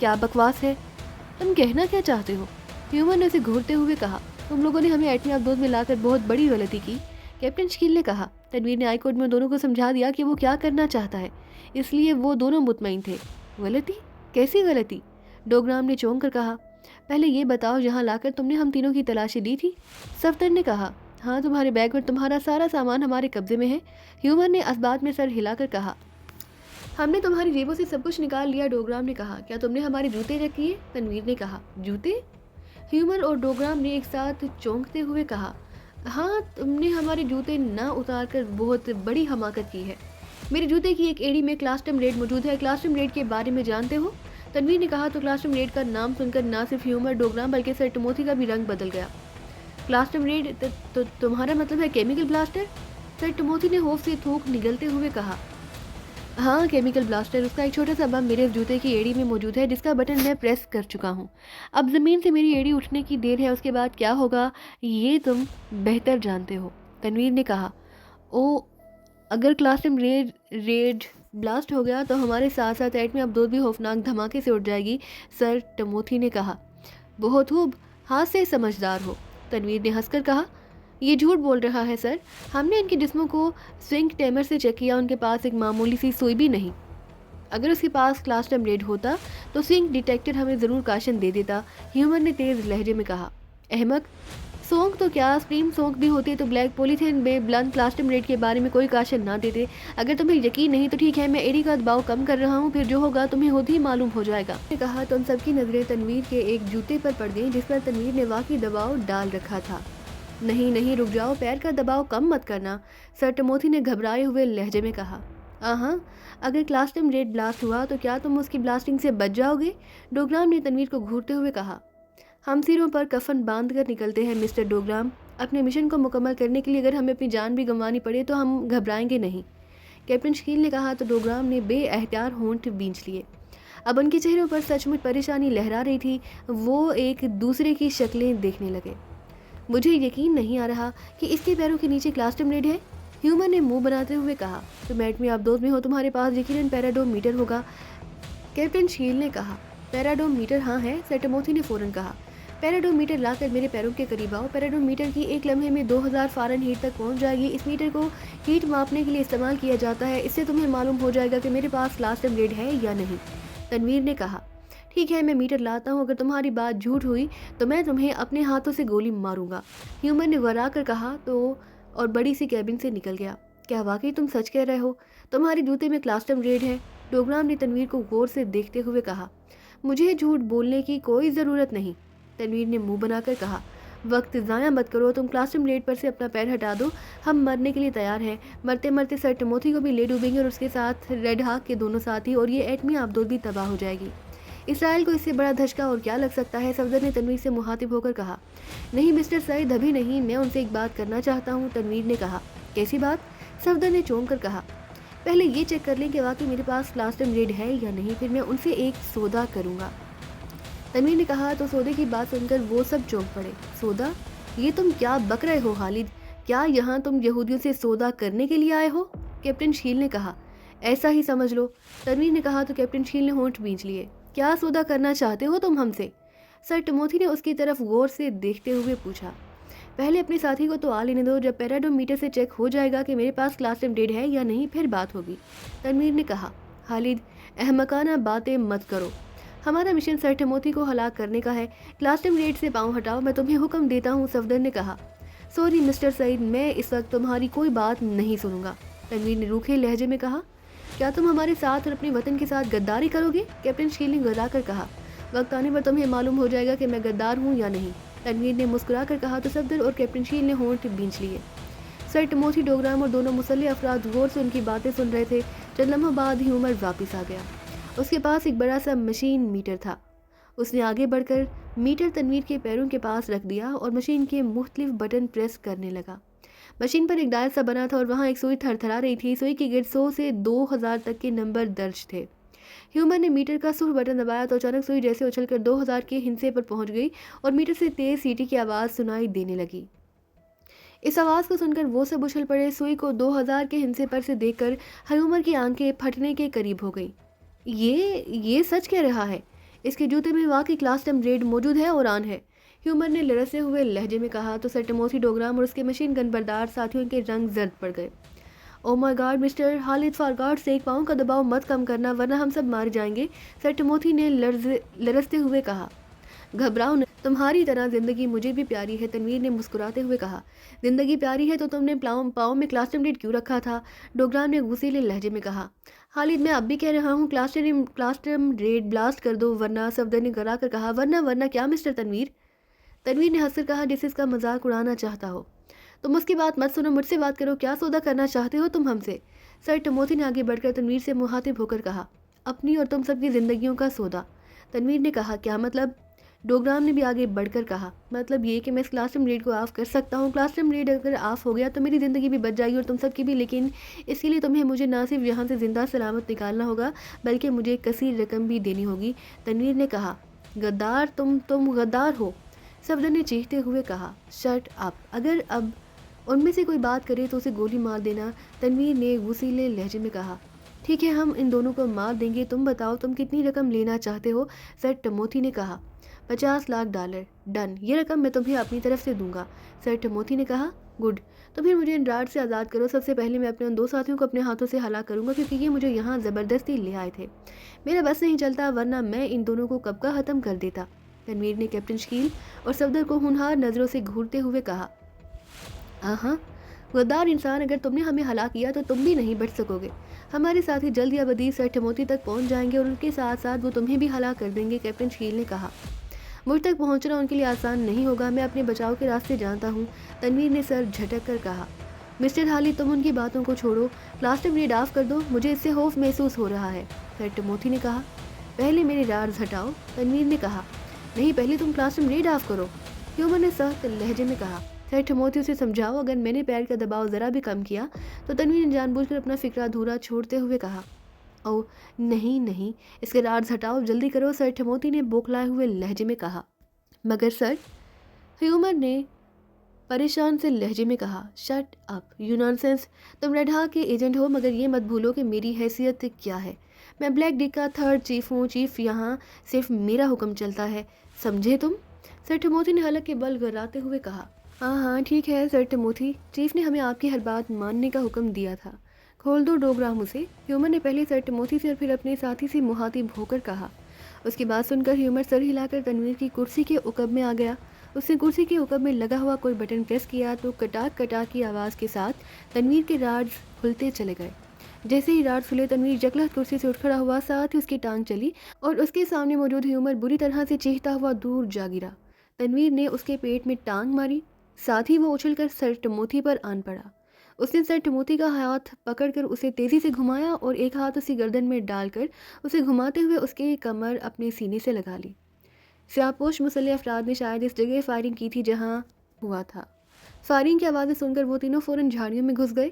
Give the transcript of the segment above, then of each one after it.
کیا بکواس ہے، تم کہنا کیا چاہتے ہو؟ ہیومر نے اسے گھورتے ہوئے کہا۔ تم لوگوں نے ہمیں ایٹمی آبدوز میں لا کر بہت بڑی غلطی کی، کیپٹن شکیل نے کہا۔ تنویر نے ہائی کورٹ میں دونوں کو سمجھا دیا کہ وہ کیا کرنا چاہتا ہے، اس لیے وہ دونوں مطمئن تھے۔ غلطی؟ کیسی غلطی؟ ڈوگرام نے چونک کر کہا۔ پہلے یہ بتاؤ، جہاں لا کر تم نے ہم تینوں کی تلاشی لی تھی؟ صفدر نے کہا۔ ہاں، تمہارے بیگ اور تمہارا سارا سامان ہمارے قبضے میں ہے، ہیومر نے اسبات میں سر ہلا کر کہا۔ ہم نے تمہاری جیبوں سے سب کچھ نکال لیا، ڈوگرام نے کہا۔ کیا تم نے ہمارے جوتے چیک کیے؟ تنویر نے کہا۔ جوتے؟ ہیومر اور ڈوگرام نے ایک ساتھ چونکتے ہوئے کہا۔ ہاں، تم نے ہمارے جوتے نہ اتار کر بہت بڑی حماقت کی ہے۔ میرے جوتے کی ایک ایڑی میں کلاسٹم ریڈ موجود ہے، کلاسٹم ریڈ کے بارے میں جانتے ہو؟ تنویر نے کہا تو کلاسٹم ریڈ کا نام سن کر نہ صرف ہیومر، ڈوگرام بلکہ سر ٹموتھی کا بھی رنگ بدل گیا۔ کلاسٹم ریڈ تو تمہارا مطلب ہے کیمیکل بلاسٹر؟ سر ٹموتھی نے خوف سے تھوک نگلتے ہوئے کہا۔ ہاں، کیمیکل بلاسٹر، اس کا ایک چھوٹا سا بم میرے جوتے کی ایڑی میں موجود ہے جس کا بٹن میں پریس کر چکا ہوں۔ اب زمین سے میری ایڑی اٹھنے کی دیر ہے، اس کے بعد کیا ہوگا یہ تم بہتر جانتے ہو، تنویر نے کہا۔ او، اگر کلاسٹم ریڈ بلاسٹ ہو گیا تو ہمارے ساتھ ساتھ ایٹمی آبدوز بھی خوفناک دھماکے سے اٹھ جائے گی، سر ٹموتھی نے کہا۔ بہت خوب، ہاتھ سے سمجھدار ہو، تنویر نے ہنس کر کہا۔ یہ جھوٹ بول رہا ہے سر، ہم نے ان کے جسموں کو سوئنگ ٹیمر سے چیک کیا، ان کے پاس ایک معمولی سی سوئی بھی نہیں۔ اگر اس کے پاس کلاسٹم ریڈ ہوتا تو سوئنگ ڈیٹیکٹر ہمیں ضرور کاشن دے دیتا، ہیومر نے تیز لہجے میں کہا۔ احمق، سونک تو کیا، اسپریم سونک بھی ہوتی تو بلیک پولیتھین میں بلند کلاسٹم ریڈ کے بارے میں کوئی کاشن نہ دیتے۔ اگر تمہیں یقین نہیں تو ٹھیک ہے، میں ایڑی کا دباؤ کم کر رہا ہوں، پھر جو ہوگا تمہیں خود ہی معلوم ہو جائے گا، نے کہا تو ان سب کی نظریں تنویر کے ایک جوتے پر پڑ گئیں جس پر تنویر نے واقعی دباؤ ڈال رکھا تھا۔ نہیں نہیں، رک جاؤ، پیر کا دباؤ کم مت کرنا، سر ٹموتھی نے گھبرائے ہوئے لہجے میں کہا۔ ہاں، اگر کلاسٹم ریڈ بلاسٹ ہوا تو کیا تم اس کی بلاسٹنگ سے بچ جاؤ گے؟ ڈوگرام نے تنویر کو گھورتے ہوئے کہا۔ ہم سروں پر کفن باندھ کر نکلتے ہیں مسٹر ڈوگرام، اپنے مشن کو مکمل کرنے کے لیے اگر ہمیں اپنی جان بھی گنوانی پڑے تو ہم گھبرائیں گے نہیں، کیپٹن شکیل نے کہا تو ڈوگرام نے بے اختیار ہونٹ بھینچ لیے۔ اب ان کے چہروں پر سچ مچ پریشانی لہرا رہی تھی، وہ ایک دوسرے کی شکلیں دیکھنے لگے۔ مجھے یقین نہیں آ رہا کہ اس کے پیروں کے نیچے کلاسٹم ریڈ ہے، ہیومر نے منہ بناتے ہوئے کہا۔ تم ایٹمی آبدوز میں ہو، تمہارے پاس یقیناً پیراڈوم میٹر ہوگا، کیپٹن شکیل نے کہا۔ پیراڈوم میٹر ہاں ہے، سر ٹموتھی نے فوراً کہا۔ پیراڈوم میٹر لا کر میرے پیروں کے قریب آؤ، پیراڈوم میٹر کی ایک لمحے میں 2000 فارن ہیٹ تک پہنچ جائے گی، اس میٹر کو ہیٹ ماپنے کے لیے استعمال کیا جاتا ہے، اس سے تمہیں معلوم ہو جائے گا کہ میرے پاس کلاسٹم ریڈ ہے یا نہیں، تنویر نے کہا۔ ٹھیک ہے، میں میٹر لاتا ہوں، اگر تمہاری بات جھوٹ ہوئی تو میں تمہیں اپنے ہاتھوں سے گولی ماروں گا، ہیومر نے ورا کر کہا تو اور بڑی سی کیبن سے نکل گیا۔ کیا واقعی تم سچ کہہ رہے ہو؟ تمہارے جوتے میں کلاسٹم ریڈ ہے، ڈوگرام نے تنویر کو غور سے دیکھتے ہوئے کہا۔ مجھے جھوٹ بولنے کی کوئی ضرورت نہیں، تنویر نے منہ بنا کر کہا۔ وقت ضائع مت کرو، تم کلاسٹم ریڈ پر سے اپنا پیر ہٹا دو، ہم مرنے کے لیے تیار ہیں، مرتے مرتے سر ٹموتھی کو بھی لے ڈوبیں گے اور اس کے ساتھ ریڈ ہاک کے دونوں ساتھی، اور یہ ایٹمی آبدوز بھی تباہ ہو جائے گی۔ اسرائیل کو اس سے بڑا دھچکا اور کیا لگ سکتا ہے، صفدر نے تنویر سے مخاطب ہو کر کہا۔ نہیں مسٹر سعید، ابھی نہیں، میں ان سے ایک بات کرنا چاہتا ہوں، تنویر نے کہا۔ کیسی بات؟ صفدر نے چونک کر کہا۔ پہلے یہ چیک کر لیں کہ واقعی میرے پاس کلاسٹم ریڈ ہے یا نہیں، پھر میں ان سے ایک سودا کروں گا، تنویر نے کہا تو سودے کی بات سن کر وہ سب چونک پڑے۔ سودا؟ یہ تم کیا بک رہے ہو خالد؟ کیا یہاں تم یہودیوں سے سودا کرنے کے لیے آئے ہو؟ کیپٹن شکیل نے کہا۔ ایسا ہی سمجھ لو، تنویر نے کہا تو کیپٹن شکیل نے ہونٹ بھینچ لیے۔ کیا سودا کرنا چاہتے ہو تم ہم سے؟ سر ٹموتھی نے اس کی طرف غور سے دیکھتے ہوئے پوچھا۔ پہلے اپنے ساتھی کو تو آ لینے دو، جب پیراڈوم میٹر سے چیک ہو جائے گا کہ میرے پاس کلاسٹم ریڈ ہے یا نہیں پھر بات ہوگی، تنویر نے کہا۔ خالد، احمقانہ باتیں مت کرو، ہمارا مشن سر ٹموتھی کو ہلاک کرنے کا ہے، کلاسٹم ریڈ سے پاؤں ہٹاؤ، میں تمہیں حکم دیتا ہوں، صفدر نے کہا۔ سوری مسٹر سعید، میں اس وقت تمہاری کوئی بات نہیں سنوں گا، تنویر نے روکھے لہجے میں کہا۔ کیا تم ہمارے ساتھ اور اپنے وطن کے ساتھ غداری کرو گے؟ کیپٹن شکیل نے گھبرا کر کہا۔ وقت آنے پر تمہیں معلوم ہو جائے گا کہ میں غدار ہوں یا نہیں، تنویر نے مسکرا کر کہا تو صفدر اور کیپٹن شکیل نے ہونٹ بھینچ لیے۔ سر ٹموتھی، ڈوگرام اور دونوں مسلح افراد غور سے ان کی باتیں سن رہے تھے۔ چند لمحوں بعد ہیومر واپس آ گیا، اس کے پاس ایک بڑا سا مشین میٹر تھا، اس نے آگے بڑھ کر میٹر تنویر کے پیروں کے پاس رکھ دیا اور مشین کے مختلف بٹن پریس کرنے لگا۔ مشین پر ایک ڈائل سا بنا تھا اور وہاں ایک سوئی تھر تھرا رہی تھی، سوئی کے گرد 100 سے 2000 تک کے نمبر درج تھے۔ ہیومر نے میٹر کا سرخ بٹن دبایا تو اچانک سوئی جیسے اچھل کر 2000 کے ہندسے پر پہنچ گئی اور میٹر سے تیز سیٹی کی آواز سنائی دینے لگی۔ اس آواز کو سن کر وہ سب اچھل پڑے، سوئی کو 2000 کے ہندسے پر سے دیکھ کر ہیومر کی آنکھیں پھٹنے کے قریب ہو گئی۔ یہ سچ کہہ رہا ہے، اس کے جوتے میں واقعی کلاس ٹائم ریڈ موجود ہے اور آن ہے، ہیومر نے لرزتے ہوئے لہجے میں کہا تو سر ٹموتھی ڈوگرام اور اس کے مشین گن بردار ساتھیوں کے رنگ زرد پڑ گئے۔ Oh my God mister Khalid, for God sake پاؤں کا دباؤ مت کم کرنا ورنہ ہم سب مار جائیں گے، سر ٹموتھی نے لرزتے ہوئے کہا۔ گھبراؤ نہیں، تمہاری طرح زندگی مجھے بھی پیاری ہے، تنویر نے مسکراتے ہوئے کہا۔ زندگی پیاری ہے تو تم نے پاؤں میں کلاس ٹائم ریڈ کیوں رکھا تھا؟ ڈوگرام نے غصیلے لہجے میں کہا۔ خالد، میں اب بھی کہہ رہا ہوں کلاس ٹائم ریڈ بلاسٹ کر دو ورنہ، صفدر نے گرا کر کہا۔ ورنہ کیا مسٹر تنویر؟ تنویر نے ہنس کر کہا جسے اس کا مذاق اڑانا چاہتا ہو۔ تم اس کی بات مت سنو، مجھ سے بات کرو، کیا سودا کرنا چاہتے ہو تم ہم سے؟ سر ٹموتھی نے آگے بڑھ کر تنویر سے مخاطب ہو کر کہا۔ اپنی اور تم سب کی زندگیوں کا سودا، تنویر نے کہا۔ کیا مطلب؟ ڈوگرام نے بھی آگے بڑھ کر کہا۔ مطلب یہ کہ میں اس کلاس ٹائم ریڈ کو آف کر سکتا ہوں، کلاس ٹائم ریڈ اگر آف ہو گیا تو میری زندگی بھی بچ جائے گی اور تم سب کی بھی، لیکن اس کے لیے تمہیں مجھے نہ صرف یہاں سے زندہ سلامت نکالنا ہوگا بلکہ مجھے کثیر رقم بھی دینی ہوگی، تنویر نے کہا۔ غدار، تم غدار ہو، صفدر نے چیختے ہوئے کہا۔ شٹ اپ، اگر اب ان میں سے کوئی بات کرے تو اسے گولی مار دینا، تنویر نے غصیلے لہجے میں کہا۔ ٹھیک ہے، ہم ان دونوں کو مار دیں گے، تم بتاؤ تم کتنی رقم لینا چاہتے ہو؟ سر ٹموتھی نے کہا۔ $50 لاکھ، ڈن، یہ رقم میں تمہیں اپنی طرف سے دوں گا، سر ٹموتھی نے کہا۔ گڈ، تو پھر مجھے ان راڈ سے آزاد کرو، سب سے پہلے میں اپنے ان 2 ساتھیوں کو اپنے ہاتھوں سے ہلاک کروں گا کیونکہ یہ مجھے یہاں زبردستی لے آئے تھے، میرا بس نہیں چلتا ورنہ میں ان دونوں کو کب کا ختم کر دیتا، تنویر نے کیپٹن شکیل اور صفدر کو ہونہار نظروں سے گھورتے ہوئے کہا۔ ہاں، غدار انسان، اگر تم نے ہمیں ہلاک کیا تو تم بھی نہیں بچ سکو گے، ہمارے ساتھی جلد یا بدی سر ٹموتھی تک پہنچ جائیں گے اور ان کے ساتھ ساتھ وہ تمہیں بھی ہلاک کر دیں گے، کیپٹن شکیل نے کہا۔ مجھ تک پہنچنا ان کے لیے آسان نہیں ہوگا، میں اپنے بچاؤ کے راستے جانتا ہوں، تنویر نے سر جھٹک کر کہا۔ مسٹر خالد، تم ان کی باتوں کو چھوڑو، کلاس ٹائم ریڈ آف کر دو، مجھے اس سے خوف محسوس ہو رہا ہے، سر ٹموتھی نے کہا۔ پہلے میرے راڈز ہٹاؤ، تنویر نے کہا۔ نہیں، پہلے تم کلاس ٹائم ریڈ آف کرو، ہیومر نے سخت لہجے میں کہا۔ سر ٹموتھی اسے سمجھاؤ، اگر میں نے پیر کا دباؤ ذرا بھی کم کیا تو تنویر نے جان بوجھ کر اپنا فکرہ دھورا چھوڑتے ہوئے کہا۔ او نہیں، اس کے راڈز ہٹاؤ، جلدی کرو، سر ٹموتھی نے بوکھلائے ہوئے لہجے میں کہا۔ مگر سر، ہیومر نے پریشان سے لہجے میں کہا۔ شٹ اپ، یو نانسنس، تم ریڈ ہاک کے ایجنٹ ہو مگر یہ مت بھولو کہ میری حیثیت کیا ہے، میں بلیک ڈک کا 3rd چیف ہوں، چیف یہاں صرف میرا حکم چلتا ہے، سمجھے تم؟ سر ٹموتھی نے حلق کے بل گراتے ہوئے کہا۔ ہاں ٹھیک ہے سر ٹموتھی، چیف نے ہمیں آپ کی ہر بات ماننے کا حکم دیا تھا، کھول دو ڈوگرام اسے، ہیومر نے پہلے سر ٹموتھی سے اور پھر اپنے ساتھی سے مخاطب ہو کر کہا۔ اس کی بات سن کر ہیومر سر ہلا کر تنویر کی کرسی کے عقب میں آ گیا، اس نے کرسی کے عقب میں لگا ہوا کوئی بٹن پریس کیا تو کٹاک کی آواز کے ساتھ تنویر کے راڈز کھلتے چلے گئے۔ جیسے ہی راڈز کھلے تنویر یکلخت کرسی سے اٹھ کھڑا ہوا، ساتھ ہی اس کی ٹانگ چلی اور اس کے سامنے موجود ہیومر بری طرح سے چیختا ہوا دور جا گرا۔ تنویر نے اس کے پیٹ میں ٹانگ ماری، ساتھ ہی وہ اچھل کر سر ٹموتھی پر آن پڑا، اس نے سر ٹموتھی کا ہاتھ پکڑ کر اسے تیزی سے گھمایا اور ایک ہاتھ اسی گردن میں ڈال کر اسے گھماتے ہوئے اس کی کمر اپنے سینے سے لگا لی۔ سیاہ پوش مسلح افراد نے شاید اس جگہ فائرنگ کی تھی جہاں ہوا تھا۔ فائرنگ کی آوازیں سن کر وہ تینوں فوراً جھاڑیوں میں گھس گئے۔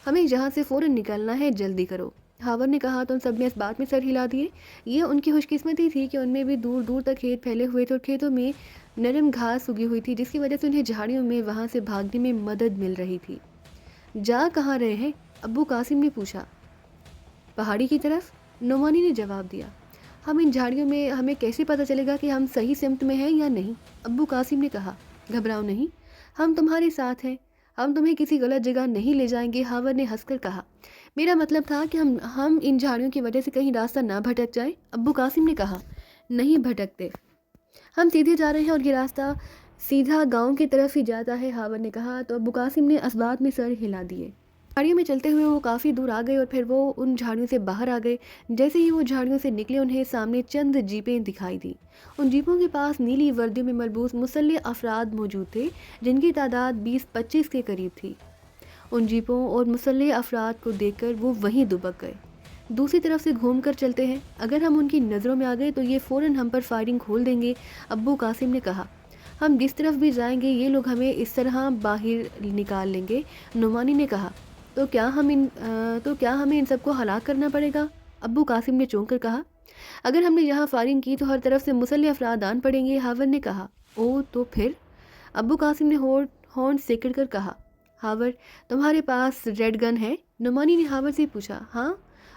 ہمیں یہاں سے فوراً نکلنا ہے، جلدی کرو، ہاور نے کہا تو ان سب نے اس بات میں سر ہلا دیے۔ یہ ان کی خوش قسمتی تھی کہ ان میں بھی دور دور تک کھیت پھیلے ہوئے تھے اور کھیتوں میں نرم گھاس اگی ہوئی تھی جس کی وجہ سے انہیں جھاڑیوں میں وہاں سے بھاگنے میں مدد مل رہی تھی۔ جا کہاں رہے ہیں؟ ابو قاسم نے پوچھا۔ پہاڑی کی طرف، نعمانی نے جواب دیا۔ ہم ان جھاڑیوں میں، ہمیں کیسے پتہ چلے گا کہ ہم صحیح سمت میں ہیں یا نہیں؟ ابو قاسم نے کہا۔ گھبراؤ نہیں، ہم تمہارے ساتھ ہیں، ہم تمہیں کسی غلط جگہ نہیں لے جائیں گے، ہاور نے ہنس کر کہا۔ میرا مطلب تھا کہ ہم ان جھاڑیوں کی وجہ سے کہیں راستہ نہ بھٹک جائیں، ابو قاسم نے کہا۔ نہیں بھٹکتے، ہم سیدھے جا رہے ہیں اور یہ راستہ سیدھا گاؤں کی طرف ہی جاتا ہے، ہاور نے کہا تو ابو قاسم نے اسبات میں سر ہلا دیے۔ جھاڑیوں میں چلتے ہوئے وہ کافی دور آ گئے اور پھر وہ ان جھاڑیوں سے باہر آ گئے۔ جیسے ہی وہ جھاڑیوں سے نکلے انہیں سامنے چند جیپیں دکھائی دی، ان جیپوں کے پاس نیلی وردیوں میں ملبوس مسلح افراد موجود تھے جن کی تعداد 20-25 کے قریب تھی۔ ان جیپوں اور مسلح افراد کو دیکھ کر وہ وہیں دبک گئے۔ دوسری طرف سے گھوم کر چلتے ہیں، اگر ہم ان کی نظروں میں آ گئے تو یہ فوراً ہم پر فائرنگ کھول دیں گے، ابو قاسم نے کہا۔ ہم جس طرف بھی جائیں گے یہ لوگ ہمیں اس طرح باہر نکال لیں گے، نعمانی نے کہا۔ تو کیا ہمیں ان سب کو ہلاک کرنا پڑے گا، ابو قاسم نے چونک کر کہا۔ اگر ہم نے یہاں فائرنگ کی تو ہر طرف سے مسلح افراد آن پڑیں گے، ہاور نے کہا۔ او تو پھر، ابو قاسم نے ہارن سیکڑ کر کہا۔ ہاور، تمہارے پاس ریڈ گن ہے، نعمانی نے ہاور سے پوچھا۔ ہاں،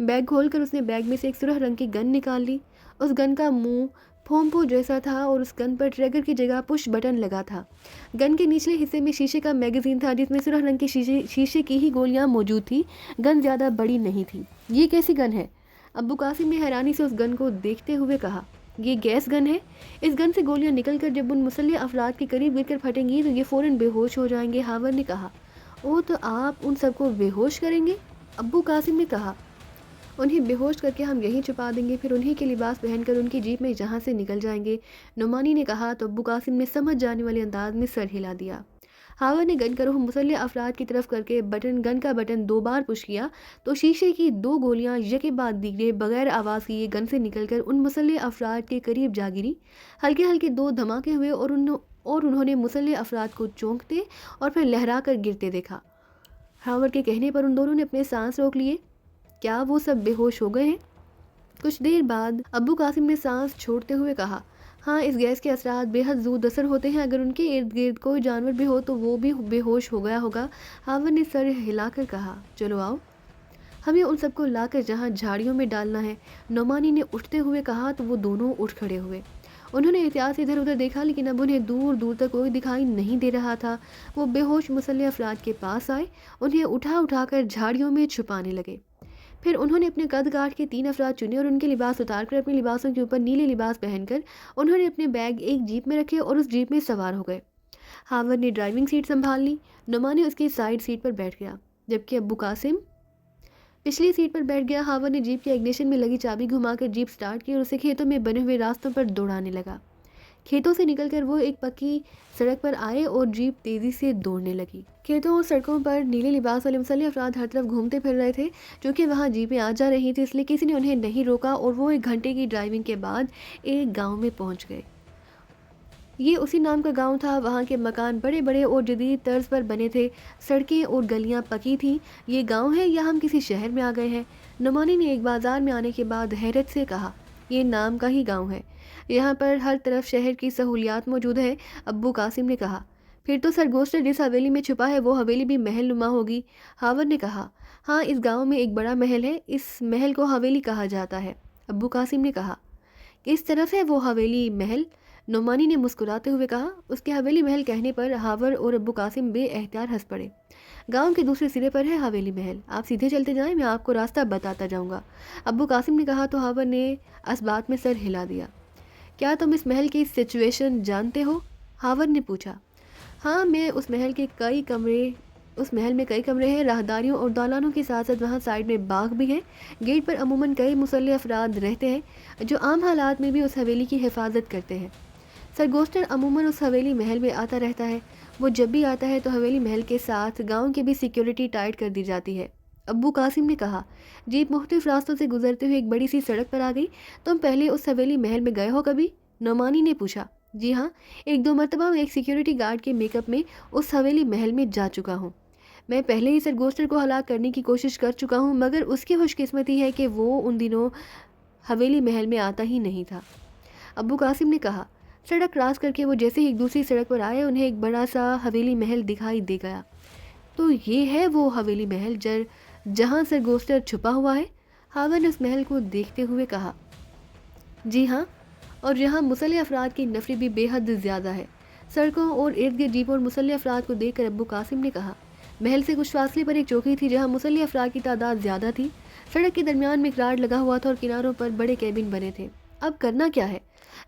بیگ کھول کر اس نے بیگ میں سے ایک سرخ رنگ کی گن نکال لی۔ اس گن کا منہ پھومپو جیسا تھا اور اس گن پر ٹریگر کی جگہ پش بٹن لگا تھا۔ گن کے نچلے حصے میں شیشے کا میگزین تھا جس میں سرخ رنگ کے شیشے کی ہی گولیاں موجود تھی۔ گن زیادہ بڑی نہیں تھی۔ یہ کیسی گن ہے؟ ابو قاسم نے حیرانی سے اس گن کو دیکھتے ہوئے کہا۔ یہ گیس گن ہے۔ اس گن سے گولیاں نکل کر جب ان مسلح افراد کے قریب گر کر پھٹیں گی تو یہ فوراً بے ہوش ہو جائیں گے، ہاور نے کہا۔ او تو آپ ان سب کو بے ہوش کریں گے؟ ابو قاسم نے کہا۔ انہیں بے ہوش کر کے ہم یہیں چھپا دیں گے، پھر انہیں کے لباس پہن کر ان کی جیپ میں جہاں سے نکل جائیں گے، نعمانی نے کہا تو ابو قاسم نے سمجھ جانے والے انداز میں سر ہلا دیا۔ ہاور نے گن کا رخ مسلح افراد کی طرف کر کے گن کا بٹن 2 بار پش کیا تو شیشے کی 2 گولیاں یکے بعد دیگرے بغیر آواز کیے گن سے نکل کر ان مسلح افراد کے قریب جا گری۔ ہلکے ہلکے 2 دھماکے ہوئے اور انہوں نے مسلح افراد کو چونکتے اور پھر لہرا کر گرتے دیکھا۔ ہاور کے کہنے پر ان دونوں نے اپنے سانس روک لیے۔ کیا وہ سب بے ہوش ہو گئے ہیں؟ کچھ دیر بعد ابو قاسم نے سانس چھوڑتے ہوئے کہا، ہاں اس گیس کے اثرات بے حد زود اثر ہوتے ہیں، اگر ان کے ارد گرد کوئی جانور بھی ہو تو وہ بھی بے ہوش ہو گیا ہوگا۔ ہاور نے سر ہلا کر کہا، چلو آؤ، ہمیں ان سب کو لا کر جہاں جھاڑیوں میں ڈالنا ہے، نعمانی نے اٹھتے ہوئے کہا تو وہ دونوں اٹھ کھڑے ہوئے۔ انہوں نے احتیاط سے ادھر ادھر دیکھا لیکن اب انہیں دور دور تک کوئی دکھائی نہیں دے رہا تھا۔ وہ بے ہوش مسلح افراد کے پاس آئے، انہیں اٹھا کر جھاڑیوں میں چھپانے لگے۔ پھر انہوں نے اپنے قد کاٹ کے 3 افراد چنے اور ان کے لباس اتار کر اپنے لباسوں کے اوپر نیلے لباس پہن کر انہوں نے اپنے بیگ ایک جیپ میں رکھے اور اس جیپ میں سوار ہو گئے۔ ہاور نے ڈرائیونگ سیٹ سنبھال لی، نعمانی اس کی سائیڈ سیٹ پر بیٹھ گیا جبکہ ابو قاسم پچھلی سیٹ پر بیٹھ گیا۔ ہاور نے جیپ کے اگنیشن میں لگی چابی گھما کر جیپ سٹارٹ کی اور اسے کھیتوں میں بنے ہوئے راستوں پر دوڑانے لگا۔ کھیتوں سے نکل کر وہ ایک پکی سڑک پر آئے اور جیپ تیزی سے دوڑنے لگی۔ کھیتوں اور سڑکوں پر نیلے لباس والے مسلح افراد ہر طرف گھومتے پھر رہے تھے، چونکہ وہاں جیپیں آ جا رہی تھی اس لیے کسی نے انہیں نہیں روکا اور وہ 1 گھنٹے کی ڈرائیونگ کے بعد ایک گاؤں میں پہنچ گئے۔ یہ اسی نام کا گاؤں تھا۔ وہاں کے مکان بڑے بڑے اور جدید طرز پر بنے تھے، سڑکیں اور گلیاں پکی تھیں۔ یہ گاؤں ہے یا ہم کسی شہر میں آ گئے ہیں؟ نعمانی نے ایک بازار میں آنے کے بعد حیرت سے کہا، یہ نام کا ہی گاؤں ہے، یہاں پر ہر طرف شہر کی سہولیات موجود ہیں۔ ابو قاسم نے کہا، پھر تو سرگوشت جس حویلی میں چھپا ہے وہ حویلی بھی محل نما ہوگی۔ ہاور نے کہا، ہاں اس گاؤں میں ایک بڑا محل ہے، اس محل کو حویلی کہا جاتا ہے۔ ابو قاسم نے کہا، کس طرف ہے وہ حویلی محل؟ نعمانی نے مسکراتے ہوئے کہا۔ اس کے حویلی محل کہنے پر ہاور اور ابو قاسم بے اختیار ہنس پڑے۔ گاؤں کے دوسرے سرے پر ہے حویلی محل، آپ سیدھے چلتے جائیں، میں آپ کو راستہ بتاتا جاؤں گا، ابو قاسم نے کہا تو ہاور نے اس بات میں سر ہلا دیا۔ کیا تم اس محل کی سچویشن جانتے ہو؟ ہاور نے پوچھا۔ ہاں میں اس محل میں کئی کمرے ہیں، راہداریوں اور دالانوں کے ساتھ ساتھ وہاں سائیڈ میں باغ بھی ہیں۔ گیٹ پر عموماً کئی مسلح افراد رہتے ہیں جو عام حالات میں بھی اس حویلی کی حفاظت کرتے ہیں۔ سرگوشتر عموماً اس حویلی محل میں آتا رہتا ہے، وہ جب بھی آتا ہے تو حویلی محل کے ساتھ گاؤں کی بھی سیکیورٹی ٹائٹ کر دی جاتی ہے۔ ابو قاسم نے کہا، جیپ مختلف راستوں سے گزرتے ہوئے ایک بڑی سی سڑک پر آ گئی، تم پہلے اس حویلی محل میں گئے ہو کبھی؟ نعمانی نے پوچھا۔ جی ہاں، 1-2 مرتبہ میں ایک سیکیورٹی گارڈ کے میک اپ میں اس حویلی محل میں جا چکا ہوں۔ میں پہلے ہی سرگوشتر کو ہلاک کرنے کی کوشش کر چکا ہوں، مگر اس کی خوش قسمتی ہے کہ وہ ان دنوں حویلی محل میں آتا ہی نہیں تھا۔ ابو قاسم نے کہا، سڑک کراس کر کے وہ جیسے ہی ایک دوسری سڑک پر آئے انہیں ایک بڑا سا حویلی محل دکھائی دے گیا۔ تو یہ ہے وہ حویلی محل جہاں سرگوشتر چھپا ہوا ہے؟ ہاور نے اس محل کو دیکھتے ہوئے کہا، جی ہاں، اور یہاں مسلح افراد کی نفری بھی بے حد زیادہ ہے۔ سڑکوں اور ارد گرد جیپوں اور مسلح افراد کو دیکھ کر ابو قاسم نے کہا، محل سے کچھ فاصلے پر ایک چوکی تھی جہاں مسلح افراد کی تعداد زیادہ تھی۔ سڑک کے درمیان میں ایک راڈ لگا ہوا تھا اور کناروں پر بڑے کیبن بنے تھے۔ اب کرنا کیا ہے؟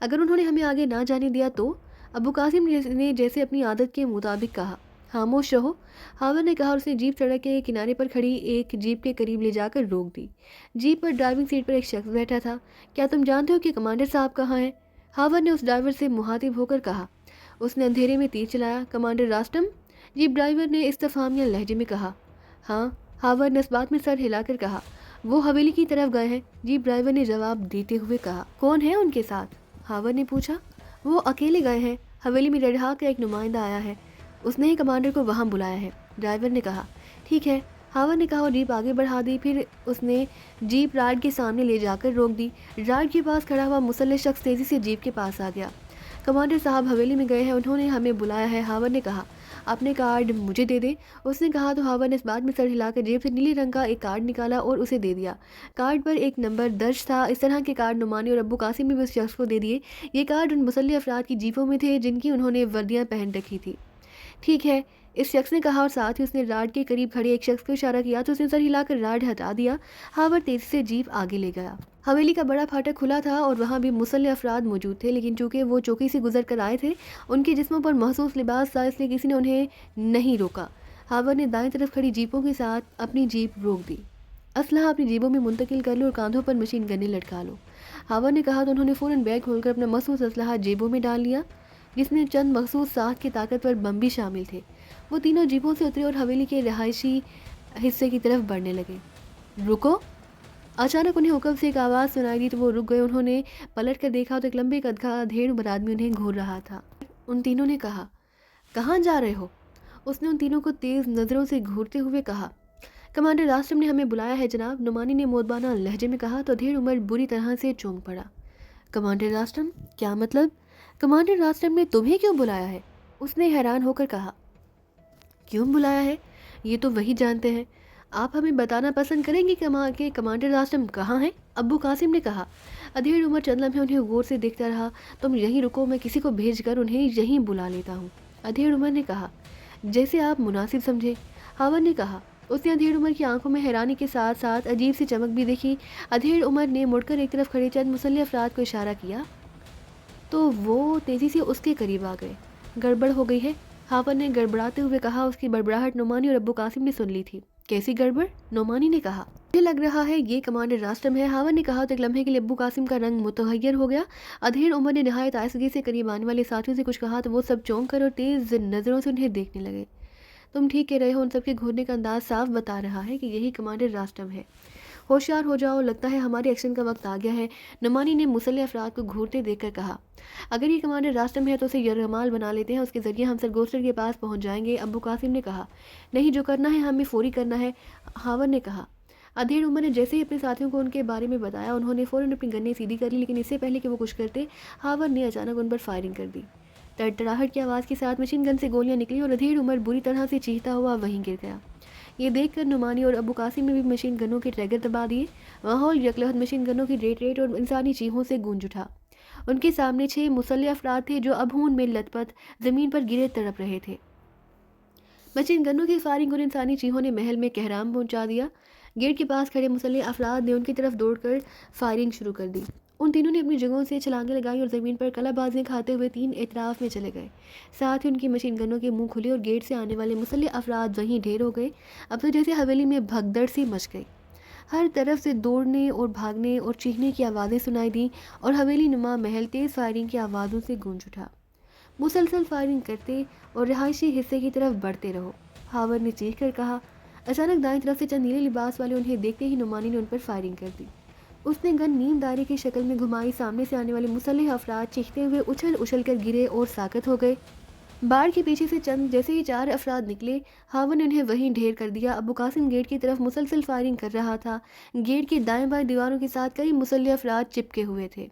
اگر انہوں نے ہمیں آگے نہ جانے دیا تو؟ ابو قاسم نے جیسے اپنی عادت کے مطابق کہا۔ خاموش رہو، ہاور نے کہا اور اس نے جیپ سڑک کے کنارے پر کھڑی ایک جیپ کے قریب لے جا کر روک دی۔ جیپ پر ڈرائیونگ سیٹ پر ایک شخص بیٹھا تھا۔ کیا تم جانتے ہو کہ کمانڈر صاحب کہاں ہیں؟ ہاور نے اس ڈرائیور سے مخاطب ہو کر کہا۔ اس نے اندھیرے میں تیر چلایا۔ کمانڈر راسٹم؟ جیپ ڈرائیور نے استفہامیہ لہجے میں کہا۔ ہاں، ہاور نے اس بات میں سر ہلا کر کہا۔ وہ حویلی کی طرف گئے ہیں، جیپ ڈرائیور نے جواب دیتے ہوئے کہا۔ کون ہے ان کے ساتھ؟ ہاور نے پوچھا۔ وہ اکیلے گئے ہیں، حویلی میں ریڈ ہاک کا ایک نمائندہ آیا ہے، اس نے ہی کمانڈر کو وہاں بلایا ہے، ڈرائیور نے کہا۔ ٹھیک ہے، ہاور نے کہا اور جیپ آگے بڑھا دی۔ پھر اس نے جیپ راڈ کے سامنے لے جا کر روک دی۔ راڈ کے پاس کھڑا ہوا مسلح شخص تیزی سے جیپ کے پاس آ گیا۔ کمانڈر صاحب حویلی میں گئے ہیں، انہوں نے ہمیں بلایا ہے، ہاور نے کہا۔ اپنے کارڈ مجھے دے دیں، اس نے کہا تو ہاور نے اس بات میں سر ہلا کر جیب سے نیلے رنگ کا ایک کارڈ نکالا اور اسے دے دیا۔ کارڈ پر ایک نمبر درج تھا۔ اس طرح کے کارڈ نعمانی اور ابو قاسم نے بھی اس شخص کو دے دیے۔ یہ کارڈ ان مسلح افراد کی جیبوں میں تھے جن کی انہوں نے وردیاں پہن رکھی تھی۔ ٹھیک ہے، اس شخص نے کہا، اور ساتھ ہی اس نے راڈ کے قریب کھڑے ایک شخص کو اشارہ کیا تو اس نے سر ہلا کر راڈ ہٹا دیا۔ ہاور تیزی سے جیپ آگے لے گیا۔ حویلی کا بڑا پھاٹک کھلا تھا اور وہاں بھی مسلح افراد موجود تھے، لیکن چونکہ وہ چوکی سے گزر کر آئے تھے، ان کے جسموں پر محسوس لباس تھا، اس لیے کسی نے انہیں نہیں روکا۔ ہاور نے دائیں طرف کھڑی جیپوں کے ساتھ اپنی جیپ روک دی۔ اسلحہ اپنی جیبوں میں منتقل کر لو اور کاندھوں پر مشین گنیں لٹکا لو، ہاور نے کہا تو انہوں نے فوراً بیگ کھول کر اپنا مخصوص اسلحہ جیبوں میں ڈال لیا، جس میں چند مخصوص ساخت کے طاقتور بم بھی شامل تھے۔ وہ تینوں جیپوں سے اترے اور حویلی کے رہائشی حصے کی طرف بڑھنے لگے۔ رکو! اچانک انہیں حکم سے ایک آواز سنائی دی تو وہ رک گئے۔ انہوں نے پلٹ کر دیکھا تو ایک لمبے قد کا ادھیڑ عمر آدمی انہیں گھور رہا تھا۔ ان تینوں نے کہا، کہاں جا رہے ہو؟ اس نے ان تینوں کو تیز نظروں سے گھورتے ہوئے کہا، کمانڈر راسٹم نے ہمیں بلایا ہے جناب، نعمانی نے مودبانہ لہجے میں کہا تو ادھیڑ عمر بری طرح سے چونک پڑا۔ کمانڈر راسٹم؟ کیا مطلب؟ کمانڈر راسٹم نے تمہیں کیوں بلایا ہے؟ اس نے حیران ہو کر کہا۔ کیوں بلایا ہے یہ تو وہی جانتے ہیں، آپ ہمیں بتانا پسند کریں گے کہ کمانڈر راسٹم کہاں ہیں؟ ابو قاسم نے کہا۔ ادھیڑ عمر چند لمحے انہیں غور سے دیکھتا رہا۔ تم یہیں رکو، میں کسی کو بھیج کر انہیں یہیں بلا لیتا ہوں، ادھیڑ عمر نے کہا۔ جیسے آپ مناسب سمجھے، ہاور نے کہا۔ اس نے ادھیڑ عمر کی آنکھوں میں حیرانی کے ساتھ ساتھ عجیب سی چمک بھی دیکھی۔ ادھیڑ عمر نے مڑ کر ایک طرف کھڑے چند مسلح افراد کو اشارہ کیا تو وہ تیزی سے اس کے قریب آ گئے۔ گڑبڑ ہو گئی ہے، ہاور نے گڑبڑاتے ہوئے کہا۔ اس کی بڑبڑاہٹ نعمانی اور ابو قاسم نے سن لی تھی۔ کیسی گڑبڑ؟ نعمانی نے کہا۔ مجھے لگ رہا ہے یہ کمانڈر راسٹم ہے، ہاور نے کہا تو ایک لمحے کے لیے ابو قاسم کا رنگ متغیر ہو گیا۔ ادھیڑ عمر نے نہایت آہستگی سے قریب آنے والے ساتھیوں سے کچھ کہا تو وہ سب چونک کر اور تیز نظروں سے انہیں دیکھنے لگے۔ تم ٹھیک کہہ رہے ہو، ان سب کے گھورنے کا انداز صاف بتا رہا ہے کہ یہی کمانڈر راسٹم ہے۔ ہوشیار ہو جاؤ، لگتا ہے ہمارے ایکشن کا وقت آ گیا ہے، نعمانی نے مسلح افراد کو گھورتے دیکھ کر کہا۔ اگر یہ کمانڈر راسٹم ہے تو اسے یرغمال بنا لیتے ہیں، اس کے ذریعے ہم سرگوسٹر کے پاس پہنچ جائیں گے، ابو قاسم نے کہا۔ نہیں، جو کرنا ہے ہمیں فوری کرنا ہے، ہاور نے کہا۔ ادھیڑ عمر نے جیسے ہی اپنے ساتھیوں کو ان کے بارے میں بتایا، انہوں نے فوراً اپنی گنیں سیدھی کر لی، لیکن اس سے پہلے کہ وہ کچھ کرتے، ہاور نے اچانک ان پر فائرنگ کر دی۔ تڑتڑاہٹ کی آواز کے ساتھ مشین گن سے گولیاں نکلی اور ادھیڑ عمر بری طرح سے چیختا ہوا وہیں گر گیا۔ یہ دیکھ کر نعمانی اور ابو قاسم نے بھی مشین گنوں کے ٹریگر دبا دیے۔ ماحول یکلہت مشین گنوں کی ریٹ اور انسانی چیخوں سے گونج اٹھا۔ ان کے سامنے 6 مسلح افراد تھے جو اب خون میں لت پت زمین پر گرے تڑپ رہے تھے۔ مشین گنوں کی فائرنگ اور انسانی چیخوں نے محل میں کہرام پہنچا دیا۔ گیٹ کے پاس کھڑے مسلح افراد نے ان کی طرف دوڑ کر فائرنگ شروع کر دی۔ ان تینوں نے اپنی جگہوں سے چھلانگیں لگائیں اور زمین پر کلا بازیاں کھاتے ہوئے 3 اطراف میں چلے گئے۔ ساتھ ہی ان کی مشین گنوں کے منہ کھلے اور گیٹ سے آنے والے مسلح افراد وہیں ڈھیر ہو گئے۔ اب تو جیسے حویلی میں بھگدڑ سی مچ گئی، ہر طرف سے دوڑنے اور بھاگنے اور چیخنے کی آوازیں سنائی دیں اور حویلی نما محل تیز فائرنگ کی آوازوں سے گونج اٹھا۔ مسلسل فائرنگ کرتے اور رہائشی حصے کی طرف بڑھتے رہو، ہاور نے چیخ کر کہا۔ اچانک دائیں طرف سے چند نیلے لباس والے انہیں دیکھتے ہی نعمانی نے ان پر فائرنگ کر دی۔ اس نے گن نیم دائرے کی شکل میں گھمائی، سامنے سے آنے والے مسلح افراد چیختے ہوئے اچھل اچھل کر گرے اور ساکت ہو گئے۔ بار کے پیچھے سے چند جیسے ہی 4 افراد نکلے، ہاور نے انہیں وہیں ڈھیر کر دیا۔ ابو قاسم گیٹ کی طرف مسلسل فائرنگ کر رہا تھا۔ گیٹ کے دائیں بائیں دیواروں کے ساتھ کئی مسلح افراد چپکے ہوئے تھے،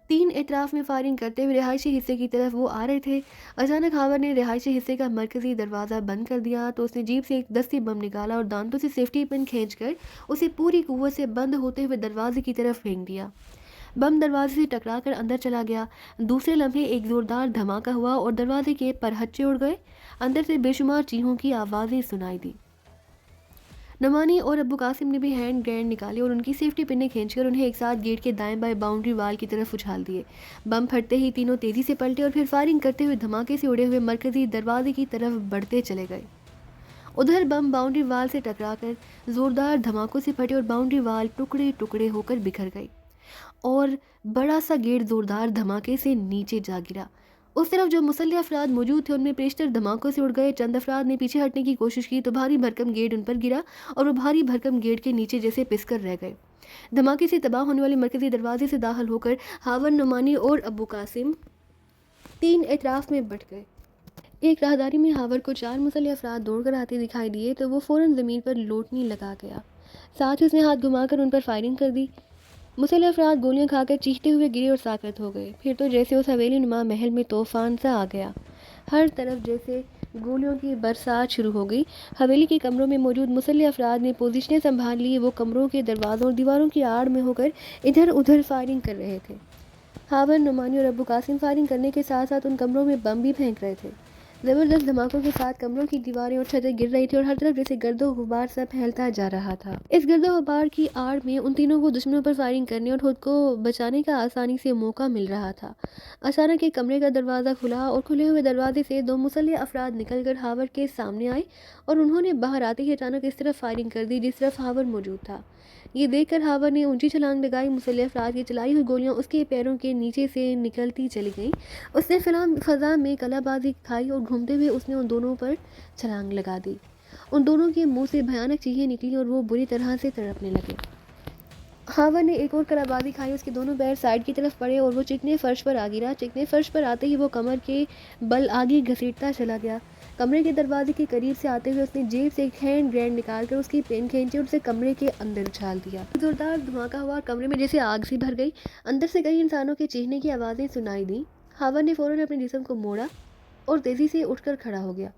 3 اطراف میں فائرنگ کرتے ہوئے رہائشی حصے کی طرف وہ آ رہے تھے۔ اچانک ہاور نے رہائشی حصے کا مرکزی دروازہ بند کر دیا تو اس نے جیب سے ایک دستی بم نکالا اور دانتوں سے سیفٹی پن کھینچ کر اسے پوری قوت سے بند ہوتے ہوئے دروازے کی طرف پھینک دیا۔ بم دروازے سے ٹکرا کر اندر چلا گیا۔ دوسرے لمحے ایک زوردار دھماکہ ہوا اور دروازے کے پرہچے اڑ گئے۔ اندر سے بے شمار چیخوں کی آوازیں سنائی دی۔ نعمانی اور ابو قاسم نے بھی ہینڈ گرینڈ نکالے اور ان کی سیفٹی پنیں کھینچ کر انہیں ایک ساتھ گیٹ کے دائیں بائیں باؤنڈری وال کی طرف اچھال دیے۔ بم پھٹتے ہی تینوں تیزی سے پلٹے اور پھر فائرنگ کرتے ہوئے دھماکے سے اڑے ہوئے مرکزی دروازے کی طرف بڑھتے چلے گئے۔ ادھر بم باؤنڈری وال سے ٹکرا کر زوردار دھماکوں سے پھٹے اور باؤنڈری وال ٹکڑے ٹکڑے ہو کر بکھر گئی اور بڑا سا گیٹ زوردار دھماکے سے نیچے جا گرا۔ اس طرف جو مسلح افراد موجود تھے ان میں پیشتر دھماکوں سے اڑ گئے۔ چند افراد نے پیچھے ہٹنے کی کوشش کی تو بھاری بھرکم گیٹ ان پر گرا اور وہ بھاری بھرکم گیٹ کے نیچے جیسے پس کر رہ گئے۔ دھماکے سے تباہ ہونے والے مرکزی دروازے سے داخل ہو کر ہاور، نعمانی اور ابو قاسم 3 اطراف میں بٹ گئے۔ ایک راہداری میں ہاور کو 4 مسلح افراد دوڑ کر آتے دکھائی دیے تو وہ فوراً زمین پر لوٹنے لگا گیا۔ ساتھ ہی اس نے ہاتھ گھما کر ان پر فائرنگ کر دی۔ مسلح افراد گولیاں کھا کر چیختے ہوئے گرے اور ساکت ہو گئے۔ پھر تو جیسے اس حویلی نما محل میں طوفان سا آ گیا، ہر طرف جیسے گولیوں کی برسات شروع ہو گئی۔ حویلی کے کمروں میں موجود مسلح افراد نے پوزیشنیں سنبھال لی۔ وہ کمروں کے دروازوں اور دیواروں کی آڑ میں ہو کر ادھر ادھر فائرنگ کر رہے تھے۔ ہاور، نعمانی اور ابو قاسم فائرنگ کرنے کے ساتھ ساتھ ان کمروں میں بم بھی پھینک رہے تھے۔ زبردست دھماکوں کے ساتھ کمروں کی دیواریں اور چھتیں گر رہی تھی اور ہر طرف جیسے گرد و غبار سا پھیلتا جا رہا تھا۔ اس گرد و غبار کی آڑ میں ان تینوں کو دشمنوں پر فائرنگ کرنے اور خود کو بچانے کا آسانی سے موقع مل رہا تھا۔ اچانک ایک کمرے کا دروازہ کھلا اور کھلے ہوئے دروازے سے دو مسلح افراد نکل کر ہاور کے سامنے آئے اور انہوں نے باہر آتے ہی اچانک اس طرف فائرنگ کر دی جس طرف ہاور موجود تھا۔ یہ دیکھ کر ہاور نے اونچی چھلانگ لگائی۔ مسلح افراد کی چلائی ہوئی گولیاں اس کے پیروں کے نیچے سے نکلتی چلی گئیں۔ اس نے فضا میں کلا بازی کھائی اور گھومتے ہوئے اس نے ان دونوں پر چھلانگ لگا دی۔ ان دونوں کے منہ سے بھیانک چیخیں نکلی اور وہ بری طرح سے تڑپنے لگے۔ ہاور نے ایک اور کلا بازی کھائی۔ اس کے دونوں پیر سائیڈ کی طرف پڑے اور وہ چکنے فرش پر آ گرا۔ چکنے فرش پر آتے ہی وہ کمر کے بل آگے گھسیٹتا چلا گیا۔ کمرے کے دروازے کے قریب سے آتے ہوئے اس نے جیب سے ایک ہینڈ گرینیڈ نکال کر اس کی پن کھینچی اور اسے کمرے کے اندر اچھال دیا۔ زوردار دھماکہ ہوا اور کمرے میں جیسے آگ سی بھر گئی۔ اندر سے کئی انسانوں کے چیخنے کی آوازیں سنائی دیں۔ ہاور نے فوراً اپنے جسم کو موڑا اور تیزی سے اٹھ کر کھڑا ہو گیا۔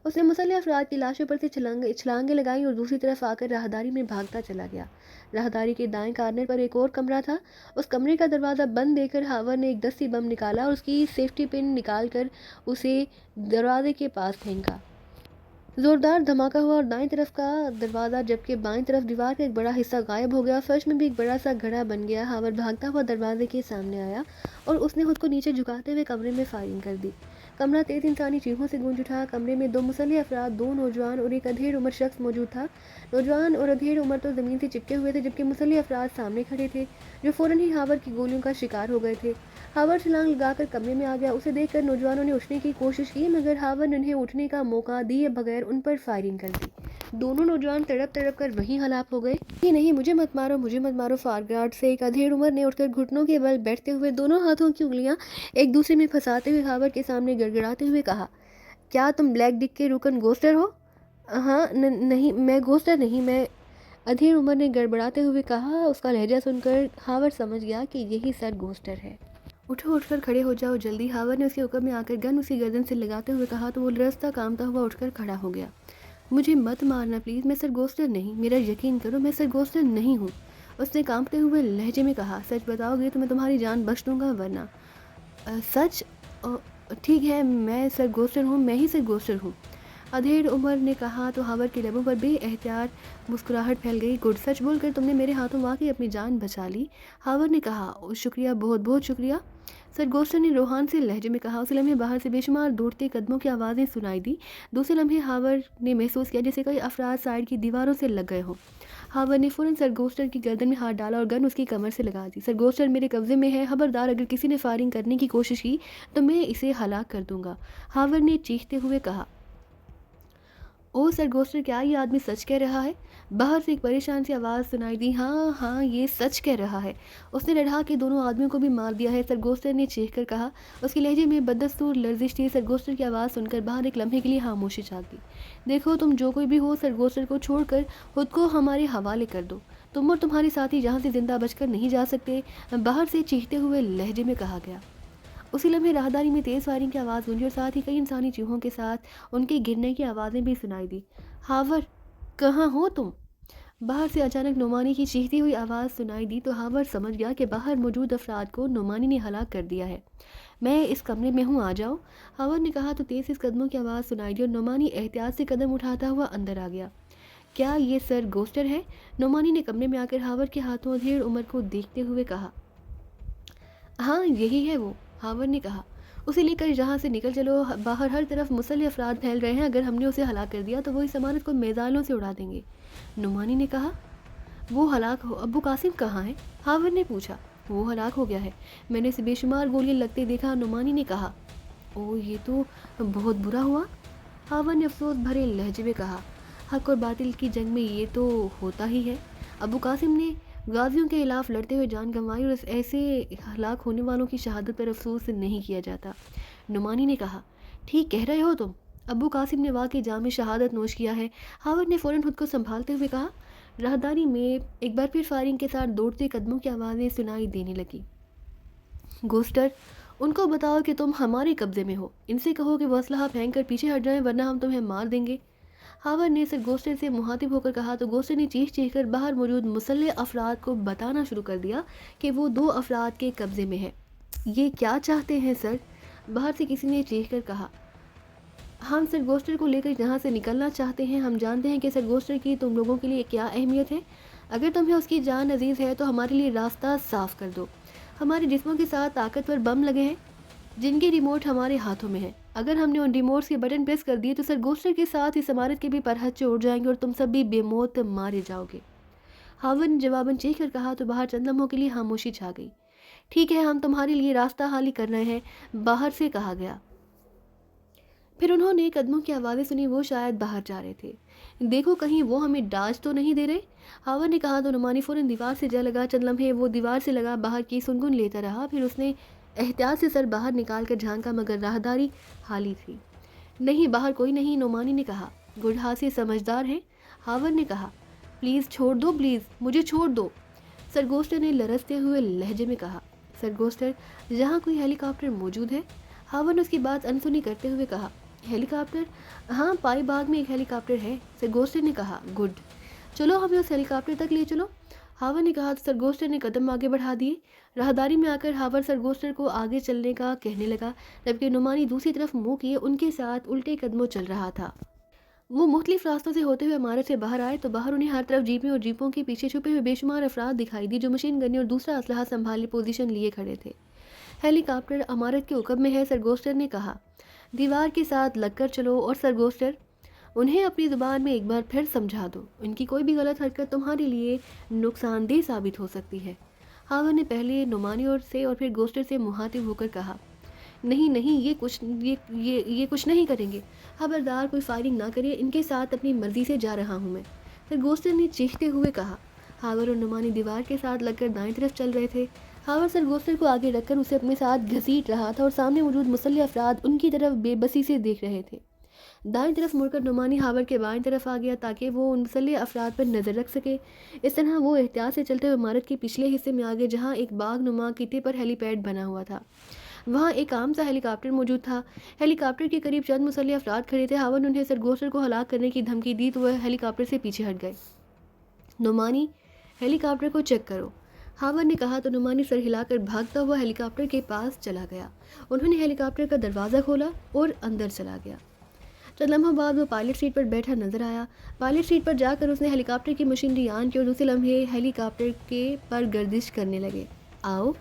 اس نے مسلح افراد کی لاشوں پر سے چھلانگیں لگائیں اور دوسری طرف آ کر راہداری میں بھاگتا چلا گیا۔ راہداری کے دائیں کارنر پر ایک اور کمرہ تھا۔ اس کمرے کا دروازہ بند دیکھ کر ہاور نے ایک دستی بم نکالا اور اس کی سیفٹی پن نکال کر اسے دروازے کے پاس پھینکا۔ زوردار دھماکہ ہوا اور دائیں طرف کا دروازہ جبکہ بائیں طرف دیوار کا ایک بڑا حصہ غائب ہو گیا۔ فرش میں بھی ایک بڑا سا گڑھا بن گیا۔ ہاور بھاگتا ہوا دروازے کے سامنے آیا اور اس نے خود کو نیچے جھکاتے ہوئے کمرے میں فائرنگ کر دی۔ کمرہ تیز انسانی چیخوں سے گونج اٹھا۔ کمرے میں دو مسلح افراد، دو نوجوان اور ایک ادھیڑ عمر شخص موجود تھا۔ نوجوان اور ادھیڑ عمر تو زمین سے چپکے ہوئے تھے جبکہ مسلح افراد سامنے کھڑے تھے جو فوراً ہی ہاور کی گولیوں کا شکار ہو گئے تھے۔ ہاور چھلانگ لگا کر کمرے میں آ گیا۔ اسے دیکھ کر نوجوانوں نے اٹھنے کی کوشش کی مگر ہاور نے انہیں اٹھنے کا موقع دیے بغیر ان پر فائرنگ کر دی۔ دونوں نوجوان تڑپ تڑپ کر وہیں ہلاک ہو گئے۔ یہ نہیں، مجھے مت مارو، مجھے مت مارو، فارگارڈ سے ایک ادھیڑ عمر نے اٹھ کر گھٹنوں کے بل بیٹھتے ہوئے دونوں ہاتھوں کی انگلیاں ایک دوسرے میں پھنساتے ہوئے ہاور کے سامنے گڑگڑاتے ہوئے کہا، کیا تم بلیک ڈک کے رکن گوسٹر ہو؟ ہاں، نہیں، میں گوسٹر نہیں، میں ادھیڑ عمر نے گڑبڑاتے ہوئے کہا۔ اس کا لہجہ سن کر ہاور سمجھ گیا کہ یہی سر گوسٹر ہے۔ اٹھو، اٹھ کر کھڑے ہو جاؤ جلدی، ہاور نے اس کے حکم میں آ کر گن اسی گردن سے لگاتے ہوئے کہا تو وہ لرزتا کامتا ہوا اٹھ کر کھڑا ہو گیا۔ مجھے مت مارنا پلیز، میں سر گوسٹر نہیں، میرا یقین کرو، میں سر گوسٹر نہیں ہوں، اس نے کانپتے ہوئے لہجے میں کہا۔ سچ بتاؤ گے تو میں تمہاری جان بخش دوں گا، ورنہ سچ؟ ٹھیک ہے، میں سر گوسٹر ہوں، میں ہی سر گوسٹر ہوں، ادھیڑ عمر نے کہا تو ہاور کے لبوں پر بے احتیاط مسکراہٹ پھیل گئی۔ گڈ، سچ بول کر تم نے میرے ہاتھوں واقعی اپنی جان بچا لی، ہاور نے کہا۔ شکریہ، بہت بہت شکریہ، سر گوسٹر نے روحان سے لہجے میں کہا۔ اسی لمحے باہر سے بے شمار دوڑتے قدموں کی آوازیں سنائی دی۔ دوسرے لمحے ہاور نے محسوس کیا جیسے کئی افراد سائیڈ کی دیواروں سے لگ گئے ہوں۔ ہاور نے فوراً سر گوسٹر کی گردن میں ہاتھ ڈالا اور گن اس کی کمر سے لگا دی۔ سر گوسٹر میرے قبضے میں ہے، خبردار اگر کسی نے فائرنگ کرنے کی کوشش کی تو میں اسے ہلاک کر دوں گا، ہاور نے چیختے ہوئے کہا۔ او سر گوسٹر، کیا یہ آدمی سچ کہہ رہا ہے؟ باہر سے ایک پریشان سی آواز سنائی دی۔ ہاں ہاں، یہ سچ کہہ رہا ہے، اس نے ریڈھا کے دونوں آدمیوں کو بھی مار دیا ہے، سر گوسٹر نے چیخ کر کہا۔ اس کے لہجے میں بدستور لرزش تھی۔ سر گوسٹر کی آواز سن کر باہر ایک لمحے کے لیے خاموشی چھا گئی۔ دیکھو، تم جو کوئی بھی ہو، سر گوسٹر کو چھوڑ کر خود کو ہمارے حوالے کر دو، تم اور تمہارے ساتھی یہاں سے زندہ بچ کر نہیں جا سکتے، باہر سے چیختے ہوئے لہجے میں کہا گیا۔ اسی لمحے راہداری میں تیز فائرنگ کی آواز گونجی اور ساتھ ہی کئی انسانی چیخوں کے ساتھ ان کے گرنے کی آوازیں بھی سنائی دی۔ ہاور، کہاں ہو تم؟ باہر سے اچانک نعمانی کی چیختی ہوئی آواز سنائی دی تو ہاور سمجھ گیا کہ باہر موجود افراد کو نعمانی نے ہلاک کر دیا ہے۔ میں اس کمرے میں ہوں، آ جاؤ، ہاور نے کہا تو تیز قدموں کی آواز سنائی دی اور نعمانی احتیاط سے قدم اٹھاتا ہوا اندر آ گیا۔ کیا یہ سر گوسٹر ہے؟ نعمانی نے کمرے میں آ کر ہاور کے ہاتھوں ادھیڑ عمر کو دیکھتے ہوئے کہا۔ ہاں، یہی ہے وہ، ہاور نے کہا۔ اسے لے کر یہاں سے نکل چلو، باہر ہر طرف مسلح افراد پھیل رہے ہیں، اگر ہم نے اسے ہلاک کر دیا تو وہ اس امانت کو میزائلوں سے اڑا دیں گے، نعمانی نے کہا۔ وہ ہلاک ہو، ابو قاسم کہاں ہے؟ ہاور نے پوچھا۔ وہ ہلاک ہو گیا ہے، میں نے اسے بے شمار گولیاں لگتے دیکھا، نعمانی نے کہا۔ او، یہ تو بہت برا ہوا، ہاور نے افسوس بھرے لہجے میں کہا۔ حق اور باطل کی جنگ میں یہ تو ہوتا ہی ہے، ابو قاسم نے غازیوں کے خلاف لڑتے ہوئے جان گنوائی اور ایسے ہلاک ہونے والوں کی شہادت پر افسوس نہیں کیا جاتا، نعمانی نے کہا۔ ٹھیک کہہ رہے ہو تم، ابو قاسم نے واقعی جام شہادت نوش کیا ہے، ہاور نے فوراً خود کو سنبھالتے ہوئے کہا۔ راہداری میں ایک بار پھر فائرنگ کے ساتھ دوڑتے قدموں کی آوازیں سنائی دینے لگی۔ گوسٹر، ان کو بتاؤ کہ تم ہمارے قبضے میں ہو، ان سے کہو کہ وہ اسلحہ پھینک کر پیچھے ہٹ جائیں ورنہ ہم تمہیں مار دیں گے۔ ہاور نے سر گوسٹر سے مخاطب ہو کر کہا تو گوسٹر نے چیخ چیخ کر باہر موجود مسلح افراد کو بتانا شروع کر دیا کہ وہ 2 افراد کے قبضے میں ہے۔ یہ کیا چاہتے ہیں سر؟ باہر سے کسی نے چیخ کر کہا۔ ہم سر گوسٹر کو لے کر یہاں سے نکلنا چاہتے ہیں، ہم جانتے ہیں کہ سر گوسٹر کی تم لوگوں کے لیے کیا اہمیت ہے، اگر تمہیں اس کی جان عزیز ہے تو ہمارے لیے راستہ صاف کر دو۔ ہمارے جسموں کے ساتھ طاقتور بم لگے ہیں جن کے ریموٹ ہمارے ہاتھوں میں ہیں، اگر ہم نے ان ریموٹس کے بٹن پریس کر دیے تو سر گوسٹر کے ساتھ اس عمارت کے بھی پرہچے اڑ جائیں گے اور تم سب بھی بے موت مارے جاؤ گے۔ ہاور نے جواباً چیخ کر کہا تو باہر چند لمحوں کے لیے خاموشی چھا گئی۔ ٹھیک ہے، ہم تمہارے لیے راستہ حالی کر رہے ہیں، باہر سے کہا گیا۔ پھر انہوں نے قدموں کی آوازیں سنی، وہ شاید باہر جا رہے تھے۔ دیکھو کہیں وہ ہمیں ڈاج تو نہیں دے رہے، ہاور نے کہا تو نعمانی فوراً دیوار سے جا لگا۔ چند لمحے وہ دیوار سے لگا باہر کی سنگن لیتا رہا، پھر اس نے احتیاط سے سر باہر نکال کر جھانکا مگر راہداری خالی تھی۔ نہیں، باہر کوئی نہیں، نعمانی نے کہا۔ گڈھاسے سمجھدار ہیں، ہاور نے کہا۔ پلیز چھوڑ دو، پلیز مجھے چھوڑ دو، سر گوسٹر نے لرزتے ہوئے لہجے میں کہا۔ سر گوسٹر، جہاں کوئی ہیلی کاپٹر موجود ہے؟ ہاور نے اس کی بات انسنی کرتے ہوئے کہا۔ ہیلی کاپٹر؟ ہاں، پائی باغ میں ایک ہیلی کاپٹر ہے، سر گوسٹر نے کہا۔ گڈ، چلو ہمیں اس ہیلی کاپٹر تک لے چلو، ہاور نے کہا تو سر گوسٹر نے قدم آگے بڑھا دیے۔ راہداری میں آ کر ہاور سر گوسٹر کو آگے چلنے کا کہنے لگا، جبکہ نعمانی دوسری طرف منہ کیے ان کے ساتھ الٹے قدموں چل رہا تھا۔ وہ مختلف راستوں سے ہوتے ہوئے عمارت سے باہر آئے تو باہر انہیں ہر طرف جیپیں اور جیپوں کے پیچھے چھپے ہوئے بے شمار افراد دکھائی دی جو مشین گنیں اور دوسرا اسلحہ سنبھالے پوزیشن لیے کھڑے تھے۔ ہیلی کاپٹر عمارت کے عقب میں ہے، سر گوسٹر نے کہا۔ دیوار کے ساتھ لگ کر چلو، اور سر گوسٹر، انہیں اپنی زبان میں ایک بار پھر سمجھا دو، ان کی کوئی بھی غلط حرکت تمہارے لیے نقصان دہ ثابت ہو سکتی ہے۔ ہاور نے پہلے نعمانی اور پھر گوسٹر سے مخاطب ہو کر کہا۔ نہیں نہیں، یہ کچھ نہیں کریں گے، خبردار کوئی فائرنگ نہ کرے، ان کے ساتھ اپنی مرضی سے جا رہا ہوں میں، پھر گوسٹر نے چیختے ہوئے کہا۔ ہاور اور نعمانی دیوار کے ساتھ لگ کر دائیں طرف چل رہے تھے۔ ہاور سر گوسٹر کو آگے رکھ کر اسے اپنے ساتھ گھسیٹ رہا تھا اور سامنے موجود مسلح افراد ان کی طرف بے بسی سے دیکھ رہے تھے۔ دائیں طرف مڑ کر نعمانی ہاور کے بائیں طرف آ گیا تاکہ وہ ان مسلح افراد پر نظر رکھ سکے۔ اس طرح وہ احتیاط سے چلتے ہوئے عمارت کے پچھلے حصے میں آگے جہاں ایک باغ نما کٹے پر ہیلی پیڈ بنا ہوا تھا۔ وہاں ایک عام سا ہیلی کاپٹر موجود تھا۔ ہیلی کاپٹر کے قریب چند مسلح افراد کھڑے تھے۔ ہاور نے انہیں سر گوسٹر کو ہلاک کرنے کی دھمکی دی تو وہ ہیلی کاپٹر سے پیچھے ہٹ گئے۔ نعمانی، ہیلی کاپٹر کو چیک کرو، ہاور نے کہا تو نعمانی سر ہلا کر بھاگتا ہوا ہیلی کاپٹر کے پاس چلا گیا۔ انہوں نے ہیلی کاپٹر کا دروازہ کھولا اور اندر چلا گیا۔ چند لمحوں بعد وہ پائلٹ سیٹ پر بیٹھا نظر آیا۔ پائلٹ سیٹ پر جا کر اس نے ہیلی کاپٹر کی مشینری آن کی اور دوسرے لمحے ہیلی کاپٹر کے پر گردش کرنے لگے۔ آؤ،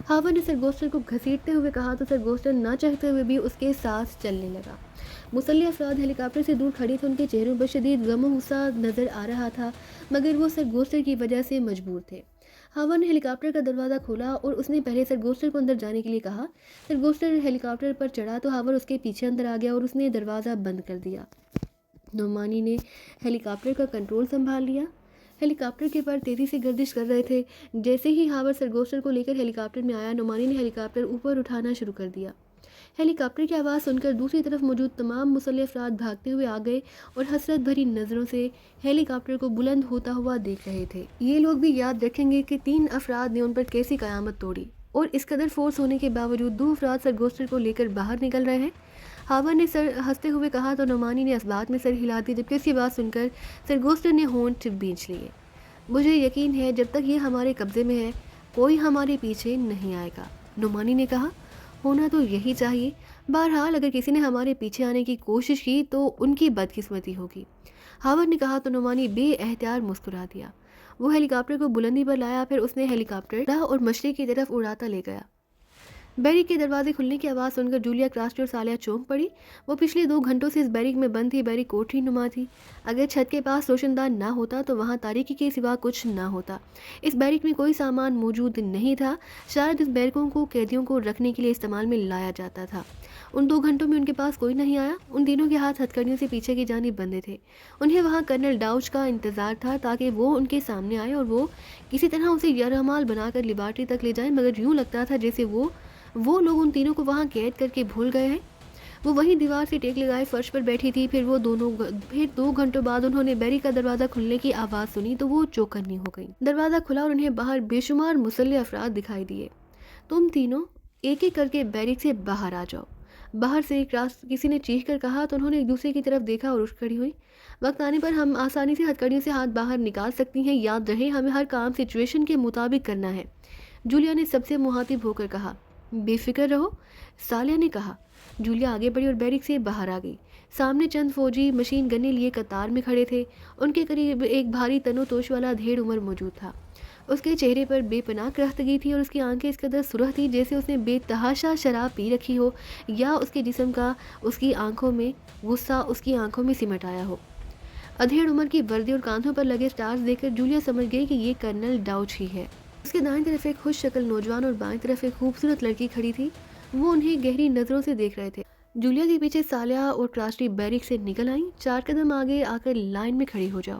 ہاور نے سر گوسٹر کو گھسیٹتے ہوئے کہا تو سر گوسٹر نہ چاہتے ہوئے بھی اس کے ساتھ چلنے لگا۔ مسلح افراد ہیلی کاپٹر سے دور کھڑے تھے، ان کے چہروں پر شدید غم و غصہ نظر آ رہا تھا مگر وہ سر گوسٹر کی وجہ سے مجبور تھے۔ ہاور نے ہیلی کاپٹر کا دروازہ کھولا اور اس نے پہلے سر گوسٹر کو اندر جانے کے لیے کہا۔ سر گوسٹر ہیلی کاپٹر پر چڑھا تو ہاور اس کے پیچھے اندر آ گیا اور اس نے دروازہ بند کر دیا۔ نعمانی نے ہیلی کاپٹر کا کنٹرول سنبھال لیا۔ ہیلی کاپٹر کے پر تیزی سے گردش کر رہے تھے۔ جیسے ہی ہاور سر گوسٹر کو لے کر ہیلی کاپٹر میں آیا، نعمانی نے ہیلی کاپٹر اوپر اٹھانا شروع کر دیا۔ ہیلی کاپٹر کی آواز سن کر دوسری طرف موجود تمام مسلح افراد بھاگتے ہوئے آ گئے اور حسرت بھری نظروں سے ہیلی کاپٹر کو بلند ہوتا ہوا دیکھ رہے تھے۔ یہ لوگ بھی یاد رکھیں گے کہ 3 افراد نے ان پر کیسی قیامت توڑی، اور اس قدر فورس ہونے کے باوجود 2 افراد سر گوسٹر کو لے کر باہر نکل رہے ہیں، ہاور نے سر ہنستے ہوئے کہا تو نعمانی نے اس بات میں سر ہلا دی، جبکہ اس کی بات سن کر سر گوسٹر نے ہونٹ بھینچ لیے۔ مجھے یقین ہے جب تک یہ ہمارے قبضے میں ہے کوئی ہمارے پیچھے نہیں آئے گا، نعمانی نے کہا۔ ہونا تو یہی چاہیے، بہرحال اگر کسی نے ہمارے پیچھے آنے کی کوشش کی تو ان کی بدقسمتی ہوگی، ہاور نے کہا تو نعمانی بے احتیاط مسکرا دیا۔ وہ ہیلی کاپٹر کو بلندی پر لایا، پھر اس نے ہیلی کاپٹر اور مشرق کی طرف اڑاتا لے گیا۔ بیرک کے دروازے کھلنے کی آواز سن کر جولیا کراسٹی اور سالیہ چونک پڑی۔ وہ پچھلے 2 گھنٹوں سے اس بیرک میں بند تھی۔ بیرک کوٹری نما تھی، اگر چھت کے پاس روشن دان نہ ہوتا تو وہاں تاریکی کے سوا کچھ نہ ہوتا۔ اس بیرک میں کوئی سامان موجود نہیں تھا، شاید اس بیرکوں کو قیدیوں کو رکھنے کے لیے استعمال میں لایا جاتا تھا۔ ان 2 گھنٹوں میں ان کے پاس کوئی نہیں آیا۔ ان تینوں کے ہاتھ ہتھکڑیوں سے پیچھے کی جانب بندھے تھے۔ انہیں وہاں کرنل ڈاؤچ کا انتظار تھا تاکہ وہ ان کے سامنے آئے اور وہ کسی طرح اسے یرغمال بنا کر لیبارٹری تک لے جائیں، مگر یوں لگتا تھا جیسے وہ لوگ ان تینوں کو وہاں قید کر کے بھول گئے ہیں۔ وہ وہیں دیوار سے ٹیک لگائے فرش پر بیٹھی تھی۔ پھر 2 گھنٹوں بعد انہوں نے بیری کا دروازہ کھلنے کی آواز سنی تو وہ چوکنی ہو گئی۔ دروازہ کھلا اور انہیں باہر بے شمار مسلح افراد دکھائی دیے۔ تم تینوں، ایک ایک کر کے بیرک سے باہر آ جاؤ۔ باہر سے کسی نے چیخ کر کہا تو انہوں نے ایک دوسرے کی طرف دیکھا اور اٹھ کھڑی ہوئی۔ وقت آنے پر ہم آسانی سے ہتھکڑیوں سے ہاتھ باہر نکال سکتی ہیں، یاد رہے ہمیں ہر کام سچویشن کے مطابق کرنا ہے، جولیا نے سب سے مخاطب ہو کر کہا۔ بے فکر رہو، سالیہ نے کہا۔ جولیا آگے بڑھی اور بیرک سے باہر آ گئی۔ سامنے چند فوجی مشین گنے لیے قطار میں کھڑے تھے۔ ان کے قریب ایک بھاری تنو توش والا دھیڑ عمر موجود تھا۔ اس کے چہرے پر بے پناہ کرختگی تھی اور اس کی آنکھیں اس قدر سرخ تھی جیسے اس نے بے تحاشا شراب پی رکھی ہو، یا اس کے جسم کا اس کی آنکھوں میں غصہ اس کی آنکھوں میں سمٹ آیا ہو۔ ادھیڑ عمر کی وردی اور کاندھوں پر لگے سٹارز دیکھ کر جولیا سمجھ گئی کہ یہ کرنل ڈاؤچ ہی ہے۔ اس کے دائیں طرف ایک خوش شکل نوجوان اور بائیں طرف ایک خوبصورت لڑکی کھڑی تھی۔ وہ انہیں گہری نظروں سے دیکھ رہے تھے۔ جولیا کے پیچھے سالیہ اور کراسٹی بیرک سے نکل آئیں۔ 4 قدم آگے آ کر لائن میں کھڑی ہو جاؤ،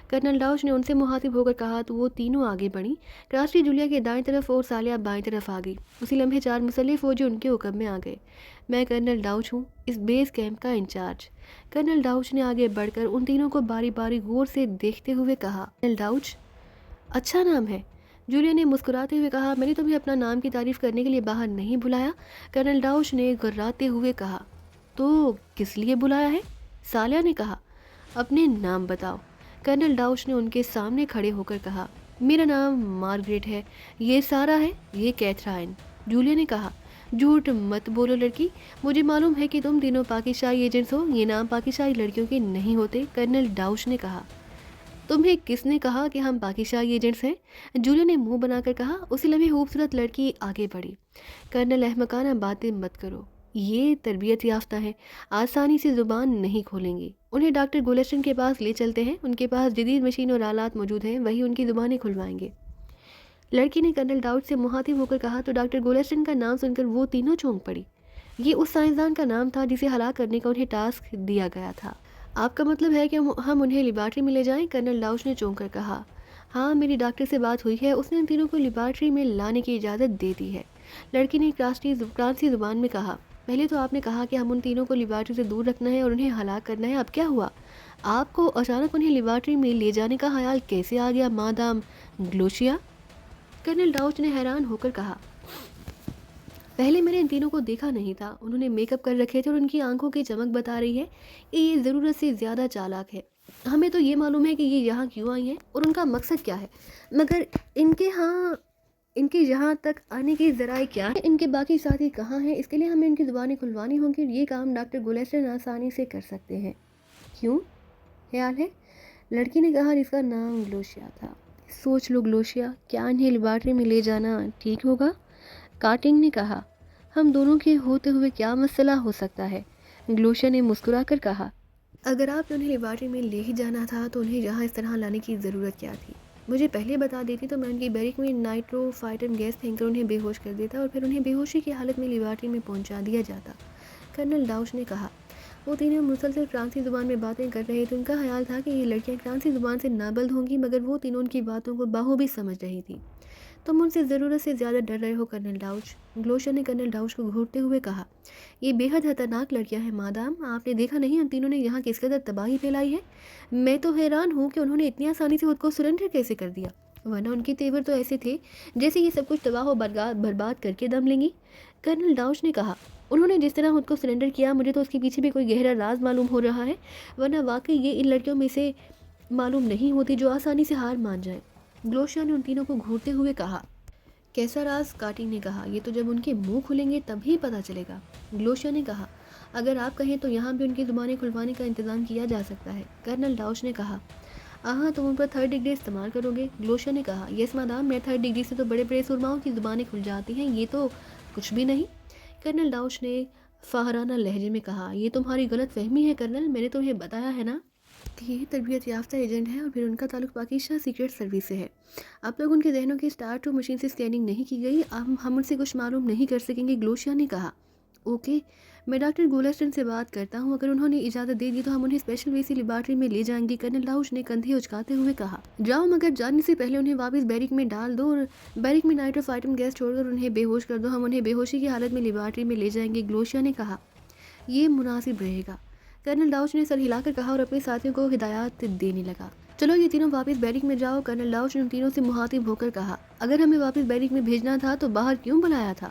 کرنل ڈاؤچ نے ان سے مخاطب ہو کر کہا تو وہ تینوں آگے بڑھیں۔ کراسٹی جولیا کے دائیں طرف اور سالیہ بائیں طرف آ گئی۔ اسی لمحے 4 مسلح فوجی ان کے حکم میں آ گئے۔ میں کرنل ڈاؤچ ہوں، اس بیس کیمپ کا انچارج۔ کرنل ڈاؤچ نے آگے بڑھ کر ان تینوں کو باری باری غور سے دیکھتے ہوئے کہا۔ کرنل ڈاؤچ اچھا نام ہے، جولیا نے مسکراتے ہوئے کہا۔ میں نے تمہیں اپنا نام کی تعریف کرنے کے لیے باہر نہیں بلایا، کرنل ڈاؤچ نے گراتے ہوئے کہا۔ تو کس لیے بلایا ہے؟ سالیہ نے کہا۔ اپنے نام بتاؤ، کرنل ڈاؤچ نے ان کے سامنے کھڑے ہو کر کہا۔ میرا نام مارگریٹ ہے، یہ سارا ہے، یہ کیتھرائن، جولیا نے کہا۔ جھوٹ مت بولو لڑکی، مجھے معلوم ہے کہ تم تینوں پاکستانی ایجنٹس ہو، یہ نام پاکستانی لڑکیوں کے نہیں ہوتے، کرنل ڈاؤچ نے کہا۔ تمہیں کس نے کہا کہ ہم پاکستانی ایجنٹس ہیں؟ جولیا نے منہ بنا کر کہا۔ اسی لمحے خوبصورت لڑکی آگے بڑھی۔ کرنل احمقانہ باتیں مت کرو، یہ تربیت یافتہ ہیں، آسانی سے زبان نہیں کھولیں گی۔ انہیں ڈاکٹر گولسٹن کے پاس لے چلتے ہیں، ان کے پاس جدید مشین اور آلات موجود ہیں، وہی ان کی زبانیں کھلوائیں گے۔ لڑکی نے کرنل ڈاؤچ سے مخاطب ہو کر کہا تو ڈاکٹر گولسٹن کا نام سن کر وہ تینوں چونک پڑی۔ یہ اس سائنسدان کا نام تھا جسے ہلاک کرنے کا انہیں ٹاسک دیا گیا تھا۔ آپ کا مطلب ہے کہ ہم انہیں لیبارٹری میں لے جائیں؟ کرنل ڈاؤچ نے چونک کر کہا۔ ہاں، میری ڈاکٹر سے بات ہوئی ہے، اس نے ان تینوں کو لیبارٹری میں لانے کی اجازت دے دی ہے، لڑکی نے فرانسی زبان میں کہا۔ پہلے تو آپ نے کہا کہ ہم ان تینوں کو لیبارٹری سے دور رکھنا ہے اور انہیں ہلاک کرنا ہے، اب کیا ہوا؟ آپ کو اچانک انہیں لیبارٹری میں لے جانے کا خیال کیسے آ گیا مادام گلوشیا؟ کرنل ڈاؤچ نے حیران ہو کر کہا۔ پہلے میں نے ان تینوں کو دیکھا نہیں تھا، انہوں نے میک اپ کر رکھے تھے اور ان کی آنکھوں کی چمک بتا رہی ہے کہ یہ ضرورت سے زیادہ چالاک ہے۔ ہمیں تو یہ معلوم ہے کہ یہ یہاں کیوں آئی ہیں اور ان کا مقصد کیا ہے، مگر ان کے یہاں تک آنے کی ذرائع کیا ہے، ان کے باقی ساتھی کہاں ہیں، اس کے لیے ہمیں ان کی زبانیں کھلوانی ہوں گی۔ یہ کام ڈاکٹر گولسٹن آسانی سے کر سکتے ہیں۔ کیوں خیال ہے؟ لڑکی نے کہا جس کا نام گلوشیا تھا۔ سوچ لو گلوشیا، کیا انہیں لیبارٹری میں لے جانا ٹھیک ہوگا؟ کارٹنگ نے کہا۔ ہم دونوں کے ہوتے ہوئے کیا مسئلہ ہو سکتا ہے؟ گلوشیا نے مسکرا کر کہا۔ اگر آپ نے انہیں لیبارٹری میں لے ہی جانا تھا تو انہیں یہاں اس طرح لانے کی ضرورت کیا تھی؟ مجھے پہلے بتا دیتی تو میں ان کی بیرک میں نائٹرو فائٹن گیس پھینک کر انہیں بے ہوش کر دیتا اور پھر انہیں بے ہوشی کی حالت میں لیبارٹری میں پہنچا دیا جاتا، کرنل ڈاؤچ نے کہا۔ وہ تینوں مسلسل فرانسی زبان میں باتیں کر رہے تھے۔ ان کا خیال تھا کہ یہ لڑکیاں فرانسی زبان سے نابلد ہوں گی، مگر وہ تینوں ان کی باتوں کو بخوبی سمجھ رہی تھی۔ تم ان سے ضرورت سے زیادہ ڈر رہے ہو کرنل ڈاؤچ، گلوشیا نے کرنل ڈاؤچ کو گھورتے ہوئے کہا۔ یہ بے حد خطرناک لڑکیاں ہیں مادام، آپ نے دیکھا نہیں ان تینوں نے یہاں کس قدر تباہی پھیلائی ہے؟ میں تو حیران ہوں کہ انہوں نے اتنی آسانی سے خود کو سرنڈر کیسے کر دیا، ورنہ ان کے تیور تو ایسے تھے جیسے یہ سب کچھ تباہ و برباد کر کے دم لیں گی، کرنل ڈاؤچ نے کہا۔ انہوں نے جس طرح خود کو سرنڈر کیا، مجھے تو اس کے پیچھے بھی کوئی گہرا راز معلوم ہو رہا ہے، ورنہ واقعی یہ ان لڑکیوں میں سے معلوم نہیں ہوتی جو آسانی سے ہار مان جائیں، گلوشیا نے ان تینوں کو گھورتے ہوئے کہا۔ کیسا راز؟ کارٹنگ نے کہا۔ یہ تو جب ان کے منہ کھلیں گے تب ہی پتہ چلے گا، گلوشیا نے کہا۔ اگر آپ کہیں تو یہاں بھی ان کی زبانیں کھلوانے کا انتظام کیا جا سکتا ہے، کرنل ڈاؤچ نے کہا۔ تم ان پر 3rd ڈگری استعمال کرو گے، گلوشیا نے کہا۔ یس مادام، میں 3rd ڈگری سے تو بڑے بڑے سرماؤں کی زبانیں کھل جاتی ہیں، یہ تو کچھ بھی نہیں، کرنل ڈاؤچ نے فاہرانہ لہجے میں کہا۔ یہ تمہاری غلط فہمی ہے کرنل، میں نے تمہیں بتایا ہے نا کہ یہ تربیت یافتہ ایجنٹ ہے اور پھر ان کا تعلق پاکستان سیکرٹ سروس سے ہے۔ اب تک ان کے ذہنوں کی اسٹار 2 مشین سے اسکیننگ نہیں کی گئی، ہم ان سے کچھ معلوم نہیں کر سکیں گے، گلوشیا نے کہا۔ اوکے، میں ڈاکٹر گولسٹن سے بات کرتا ہوں، اگر انہوں نے اجازت دے دی تو ہم انہیں اسپیشل وے سے لیبارٹری میں لے جائیں گے، کرنل ڈاؤچ نے کندھے اچکاتے ہوئے کہا۔ جاؤ، مگر جانے سے پہلے انہیں واپس بیرک میں ڈال دو اور بیرک میں نائٹرو فائٹن گیس چھوڑ کر انہیں بے ہوش کر دو، ہم انہیں بے ہوشی کی حالت میں لیبارٹری میں لے جائیں گے، گلوشیا نے کہا۔ یہ مناسب رہے گا، کرنل ڈاؤچ نے سر ہلا کر کہا اور اپنے ساتھیوں کو ہدایات دینے لگا۔ چلو یہ تینوں واپس بیرک میں جاؤ، کرنل ڈاؤچ نے ان تینوں سے مخاطب ہو کر کہا۔ اگر ہمیں واپس بیرک میں بھیجنا تھا تو باہر کیوں بلایا تھا؟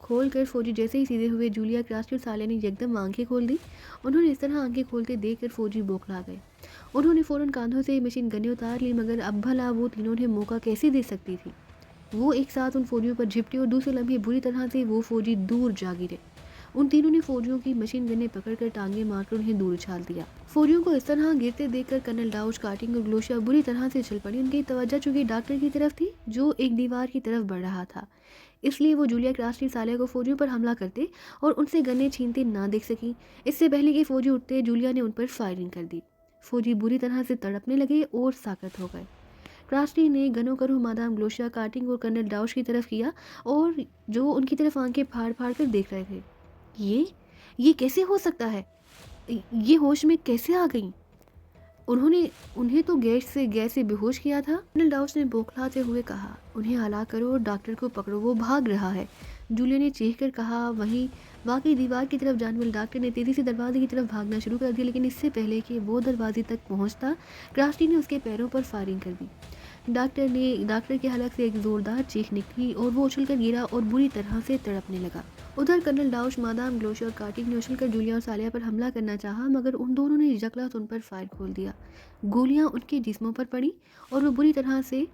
کھول کر فوجی جیسے ہی سیدھے ہوئے، جولیا، کراسٹی اور سالیہ نے یکدم آنکھیں کھول دی۔ انہوں نے اس طرح آنکھیں کھولتے دیکھ کر فوجی بوکھلا گئے۔ انہوں نے فوراً کاندھوں سے مشین گنیں اتار لی، مگر اب بھلا وہ تینوں انہیں موقع کیسے دے سکتی تھی؟ وہ ایک ساتھ ان فوجیوں پر جھپٹے اور دوسرے لمحے بری طرح سے وہ فوجی دور جا گرے۔ ان تینوں نے فوجیوں کی مشین گنیں پکڑ کر ٹانگیں مار کر انہیں دور اچھال دیا۔ فوجیوں کو اس طرح گرتے دیکھ کر کرنل ڈاؤچ، کارٹنگ اور گلوشیا بری طرح سے چل پڑی۔ ان کی توجہ چونکہ ڈاکٹر کی طرف تھی جو ایک دیوار کی طرف بڑھ رہا تھا، اس لیے وہ جولیا، کراسٹی، سالیہ کو فوجیوں پر حملہ کرتے اور ان سے گنیں چھینتے نہ دیکھ سکی۔ اس سے پہلے کہ فوجی اٹھتے، جولیا نے ان پر فائرنگ کر دی۔ فوجی بری طرح سے تڑپنے لگے اور ساکت ہو گئے۔ کراسٹی نے گنوں کا رخ مادام گلوشیا، کارٹنگ اور کرنل ڈاؤچ کی طرف کیا اور جو ان کی طرف آنکھیں پھاڑ پھاڑ کر دیکھ رہے تھے۔ یہ کیسے ہو سکتا ہے؟ یہ ہوش میں کیسے آ گئیں؟ انہیں تو گیس سے بے ہوش کیا تھا۔ کرنل ڈاؤچ نے بوکھلاتے ہوئے کہا، انہیں ہلاک کرو اور ڈاکٹر کو پکڑو، وہ بھاگ رہا ہے۔ جولیا نے چیخ کر کہا۔ وہیں واقعی دیوار کی طرف جانے والے ڈاکٹر نے تیزی سے دروازے کی طرف بھاگنا شروع کر دیا، لیکن اس سے پہلے کہ وہ دروازے تک پہنچتا، کراسٹی نے اس کے پیروں پر فائرنگ کر دی۔ ڈاکٹر کے حلق سے ایک زوردار چیخ نکلی اور وہ اچھل کر گرا اور بری طرح سے تڑپنے لگا۔ ادھر کرنل ڈاؤچ، مادام گلوشیا اور کارٹنگ نے اچھل کر جولیا اور سالیہ پر حملہ کرنا چاہا، مگر ان دونوں نے یکلخت ان پر فائر کھول دیا۔ گولیاں ان کے جسموں پر پڑی اور وہ بری طرح سے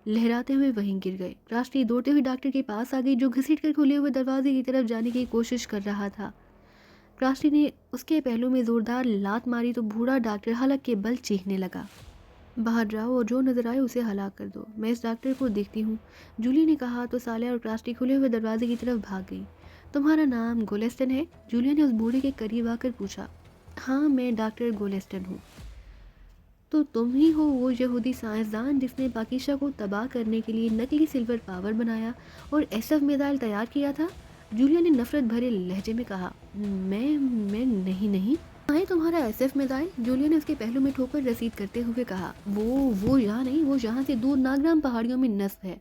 لہراتے ہوئے وہیں گر گئے۔ کراسٹی دوڑتے ہوئے ڈاکٹر کے پاس آ گئی جو گھسیٹ کر کھلے ہوئے دروازے کی طرف جانے کی کوشش کر رہا تھا۔ کراسٹی نے اس کے پہلو میں زوردار لات ماری تو بوڑھا ڈاکٹر حلق کے بل چیخنے لگا۔ باہر جاؤ اور جو نظر آئے اسے ہلاک کر دو، میں اس ڈاکٹر کو دیکھتی ہوں، جولیا نے کہا تو سالیہ اور کراسٹی کھلے ہوئے دروازے کی طرف بھاگ گئی۔ تمہارا نام گولسٹن ہے؟ جولیا نے اس بوڑھے کے قریب آ کر پوچھا۔ ہاں، میں ڈاکٹر گولسٹن ہوں۔ تو تم ہی ہو وہ یہودی سائنسدان جس نے پاکیزہ کو تباہ کرنے کے لیے نکلی سلور پاور بنایا اور ایسف میزائل تیار کیا تھا؟ جولیا نے نفرت بھرے لہجے میں کہا۔ میں نہیں۔ کہاں ہے تمہارا ایسف میزائل؟ جولیا نے اس کے پہلو میں ٹھوکر رسید کرتے ہوئے کہا۔ وہ یہاں نہیں، وہ یہاں سے دور ناگرام پہاڑیوں میں نصب ہے۔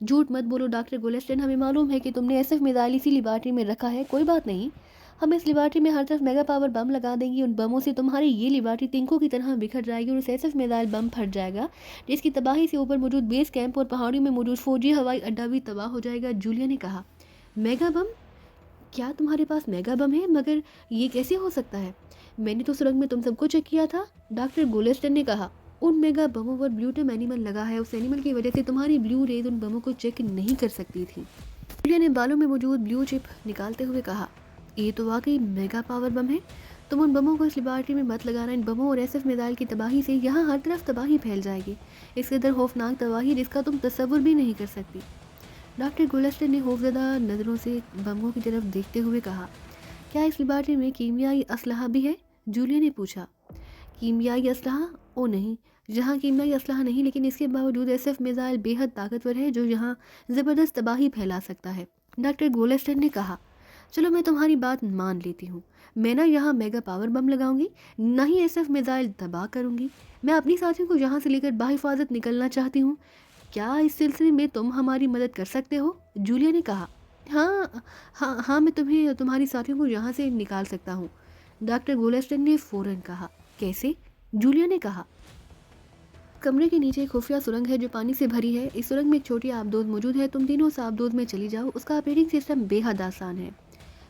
جھوٹ مت بولو ڈاکٹر گولسٹن، ہمیں معلوم ہے کہ تم نے ایسف میزائل اسی لیبارٹری میں رکھا ہے۔ کوئی بات نہیں، ہم اس لیبارٹری میں ہر طرف میگا پاور بم لگا دیں گے۔ ان بموں سے تمہاری یہ لیبارٹری تنکوں کی طرح بکھر جائے گی اور اس ایسف میزائل بم پھٹ جائے گا جس کی تباہی سے اوپر موجود بیس کیمپ اور پہاڑیوں میں موجود فوجی ہوائی اڈہ بھی تباہ ہو جائے گا۔ جولیا نے کہا۔ میگا بم؟ کیا تمہارے پاس میگا بم ہے؟ مگر یہ کیسے ہو سکتا ہے؟ میں نے تو سرنگ میں تم سب کو چیک کیا تھا، ڈاکٹر گولسٹن نے کہا۔ ان میگا بموں پر بلیوٹم اینیمل لگا ہے، اس اینیمل کی وجہ سے تمہاری بلیو ریز ان بموں کو چیک نہیں کر سکتی تھی۔ جولیا نے بالوں میں موجود بلیو چپ نکالتے ہوئے کہا۔ یہ تو واقعی میگا پاور بم ہے۔ تم ان بموں کو اس لیبارٹری میں مت لگانا، ان بموں اور ایسف میزائل کی تباہی سے یہاں ہر طرف تباہی پھیل جائے گی، اس قدر خوفناک تباہی جس کا تم تصور بھی نہیں کر سکتی۔ ڈاکٹر گولسٹن نے خوفزدہ نظروں سے بموں کی طرف دیکھتے ہوئے کہا۔ کیا اس لیبارٹری میں کیمیائی اسلحہ بھی ہے؟ جولیا نے پوچھا۔ کیمیائی اسلحہ؟ او نہیں، جہاں کیمیائی اسلحہ نہیں، لیکن اس کے باوجود ایسف میزائل بے حد طاقتور ہے جو یہاں زبردست تباہی پھیلا سکتا ہے، ڈاکٹر گولسٹن نے کہا۔ چلو میں تمہاری بات مان لیتی ہوں، میں نہ یہاں میگا پاور بم لگاؤں گی، نہ ہی ایسف میزائل تباہ کروں گی۔ میں اپنی ساتھیوں کو یہاں سے لے کر بحفاظت نکلنا چاہتی ہوں۔ کیا اس سلسلے میں تم ہماری مدد کر سکتے ہو؟ جولیا نے کہا۔ ہاں میں تمہاری ساتھیوں کو یہاں سے نکال سکتا ہوں، ڈاکٹر گولسٹن نے فوراً کہا۔ کیسے؟ جولیا نے کہا۔ کمرے کے نیچے ایک خفیہ سرنگ ہے جو پانی سے بھری ہے، اس سرنگ میں ایک چھوٹی آبدوز موجود ہے، تم تینوں اس آبدوز میں چلی جاؤ، اس کا آپریٹنگ سسٹم بے حد آسان ہے۔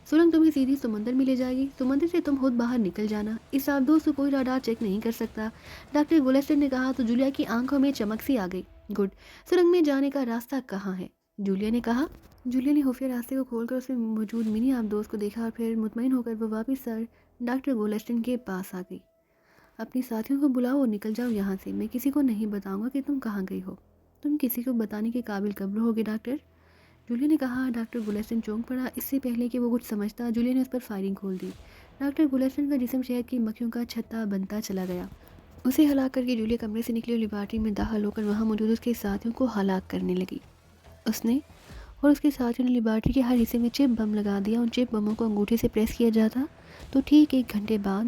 سرنگ تمہیں سیدھی سمندر میں لے جائے گی، سمندر سے تم خود باہر نکل جانا، اس آبدوز کو کوئی راڈار چیک نہیں کر سکتا، ڈاکٹر گولسٹن نے کہا تو جولیا کی آنکھوں میں چمک سی آ گئی۔ گڈ، سرنگ میں جانے کا راستہ کہاں ہے؟ جولیا نے کہا۔ جولیا نے خفیہ راستے کو کھول کر اس میں موجود منی آبدوز کو دیکھا اور پھر مطمئن ہو کر وہ واپس سر ڈاکٹر گولسٹن کے پاس آ گئی۔ اپنی ساتھیوں کو بلاؤ اور نکل جاؤ یہاں سے، میں کسی کو نہیں بتاؤں گا کہ تم کہاں گئی ہو۔ تم کسی کو بتانے کے قابل کب ہوگے ڈاکٹر؟ جولیا نے کہا۔ ڈاکٹر گولسٹن چونک پڑا، اس سے پہلے کہ وہ کچھ سمجھتا جولیا نے اس پر فائرنگ کھول دی۔ ڈاکٹر گولسٹن کا جسم شہد کی مکھیوں کا چھتا بنتا چلا گیا۔ اسے ہلاک کر کے جولیا کمرے سے نکلی اور لیبارٹری میں داخل ہو کر وہاں موجود اس کے ساتھیوں کو ہلاک کرنے لگی۔ اس نے اور اس کے ساتھیوں نے لیبارٹری کے ہر حصے میں چپ بم لگا دیا، ان چپ بموں کو انگوٹھے سے پریس کیا جاتا تو ٹھیک 1 گھنٹے بعد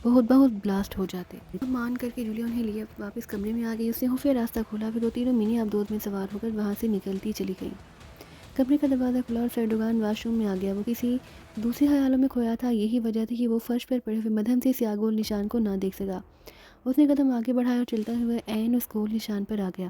بہت بلاسٹ ہو جاتے۔ مان کر کے جولیا انہیں لیے واپس کمرے میں آ گئی، اس نے خفیہ راستہ کھولا، پھر وہ تینوں منی آبدوز میں سوار ہو کر وہاں سے نکلتی چلی گئی۔ کمرے کا دروازہ کھلا اور سرڈوگان واش روم میں آ گیا، وہ کسی دوسرے خیالوں میں کھویا تھا، یہی وجہ تھی کہ وہ فرش پر پڑے ہوئے مدھم سے سیاہ گول نشان کو نہ دیکھ سکا۔ اس نے قدم آگے بڑھایا اور چلتا ہوا عین اس گول نشان پر آ گیا۔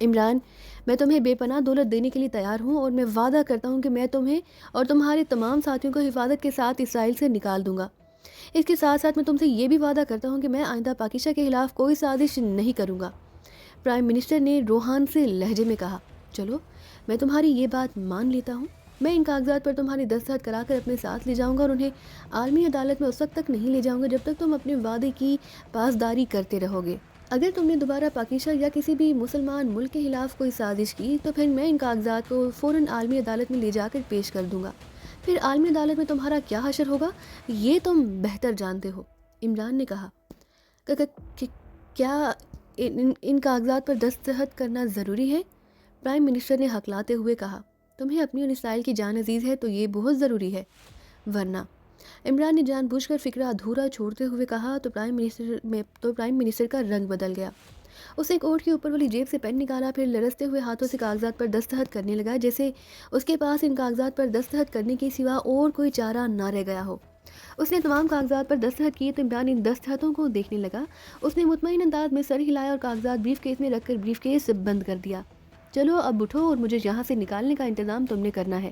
عمران، میں تمہیں بے پناہ دولت دینے کے لیے تیار ہوں اور میں وعدہ کرتا ہوں کہ میں تمہیں اور تمہارے تمام ساتھیوں کو حفاظت کے ساتھ اسرائیل سے نکال دوں گا۔ اس کے ساتھ ساتھ میں تم سے یہ بھی وعدہ کرتا ہوں کہ میں آئندہ پاکیزہ کے خلاف کوئی سازش نہیں کروں گا۔ پرائم منسٹر نے روحان سے لہجے میں کہا، چلو میں تمہاری یہ بات مان لیتا ہوں، میں ان کاغذات پر تمہاری دستخط کرا کر اپنے ساتھ لے جاؤں گا اور انہیں عالمی عدالت میں اس وقت تک نہیں لے جاؤں گا جب تک تم اپنے وعدے کی پاسداری کرتے رہو گے۔ اگر تم نے دوبارہ پاکیزہ یا کسی بھی مسلمان ملک کے خلاف کوئی سازش کی تو پھر میں ان کاغذات کو فوراً عالمی عدالت میں لے جا کر پیش کر دوں گا۔ پھر عالمی عدالت میں تمہارا کیا حشر ہوگا یہ تم بہتر جانتے ہو۔ عمران نے کہا، کیا ان کاغذات پر دستخط کرنا ضروری ہے؟ پرائم منسٹر نے ہکلاتے ہوئے کہا، تمہیں اپنی اور اسرائیل کی جان عزیز ہے تو یہ بہت ضروری ہے، ورنہ۔ عمران نے جان بوجھ کر فکرہ ادھورا چھوڑتے ہوئے کہا تو پرائم منسٹر کا رنگ بدل گیا۔ اس نے کوٹ کے اوپر والی جیب سے پین نکالا، پھر لرزتے ہوئے ہاتھوں سے کاغذات پر دستخط کرنے لگا جیسے اس کے پاس ان کاغذات پر دستخط کرنے کے سوا اور کوئی چارہ نہ رہ گیا ہو۔ اس نے تمام کاغذات پر دستخط کیے تو عمران ان دستخطوں کو دیکھنے لگا۔ اس نے مطمئن انداز میں سر ہلایا اور کاغذات بریف کیس میں رکھ کر بریف کیس بند کر دیا۔ چلو اب اٹھو اور مجھے یہاں سے نکالنے کا انتظام تم نے کرنا ہے،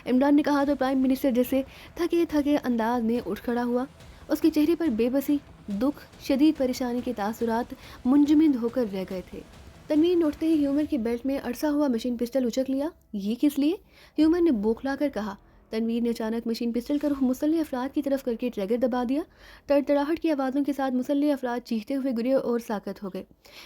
عمران نے کہا تو پرائم منسٹر جیسے تھکے انداز میں اٹھ کھڑا ہوا۔ اس کے چہرے پر بے بسی، دکھ، شدید پریشانی کے تاثرات منجمد ہو کر رہ گئے تھے۔ تنویر نے اٹھتے ہی ہیومر کی بیلٹ میں اڑسا ہوا مشین پسٹل اچک لیا۔ یہ کس لیے؟ ہیومر نے بوکھلا کر کہا۔ تنویر نے اچانک مشین پسٹل کا رخ مسلح افراد کی طرف کر کے ٹریگر دبا دیا۔ تڑتڑاہٹ کی آوازوں کے ساتھ مسلح افراد چیختے ہوئے گرے اور ساکت ہو گئے۔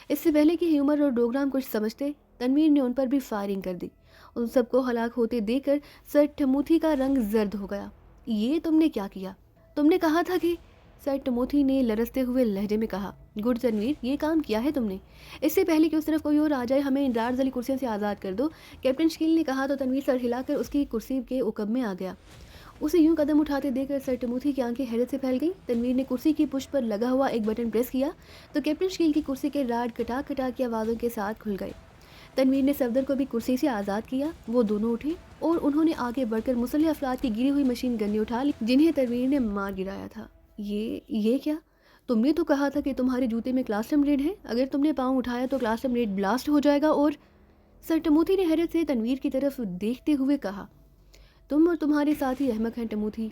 اس سے پہلے کہ ہیومر اور ڈوگرام کچھ سمجھتے، تنویر نے ان پر بھی فائرنگ کر دی۔ ان سب کو ہلاک ہوتے دیکھ کر سر ٹموتھی کا رنگ زرد ہو گیا۔ یہ تم نے کیا کیا؟ تم نے کہا تھا کہ… سر ٹموتھی نے لرزتے ہوئے لہجے میں کہا، گڈ تنویر، یہ کام کیا ہے تم نے۔ اس سے پہلے کہ اس طرف کوئی اور آ جائے ہمیں ان ڈار ذلی کرسیوں سے آزاد کر دو، کیپٹن شکیل نے کہا تو تنویر سر ہلا کر اس کی کرسی کے عقب میں آ گیا۔ اسے یوں قدم اٹھاتے دیکھ کر سر ٹموتھی کی آنکھیں حیرت سے پھیل گئیں۔ تنویر نے کرسی کی پشت پر لگا ہوا ایک بٹن پریس کیا تو کیپٹن شکیل کی کرسی کے راڈ کٹا کٹا کی آوازوں کے ساتھ کھل گئے۔ تنویر نے صفدر کو بھی کرسی سے آزاد کیا۔ وہ دونوں اٹھے اور انہوں نے آگے بڑھ کر مسلح افراد کی گری ہوئی مشین گنیں اٹھا لی جنہیں تنویر نے مار گرایا تھا۔ یہ کیا؟ تم نے تو کہا تھا کہ تمہارے جوتے میں کلاسٹم ریڈ ہے، اگر تم نے پاؤں اٹھایا تو کلاسٹم ریڈ بلاسٹ ہو جائے گا اور… سر ٹموتھی نے حیرت سے تنویر کی طرف دیکھتے ہوئے کہا، تم اور تمہارے ساتھی احمق ہیں ٹموتھی۔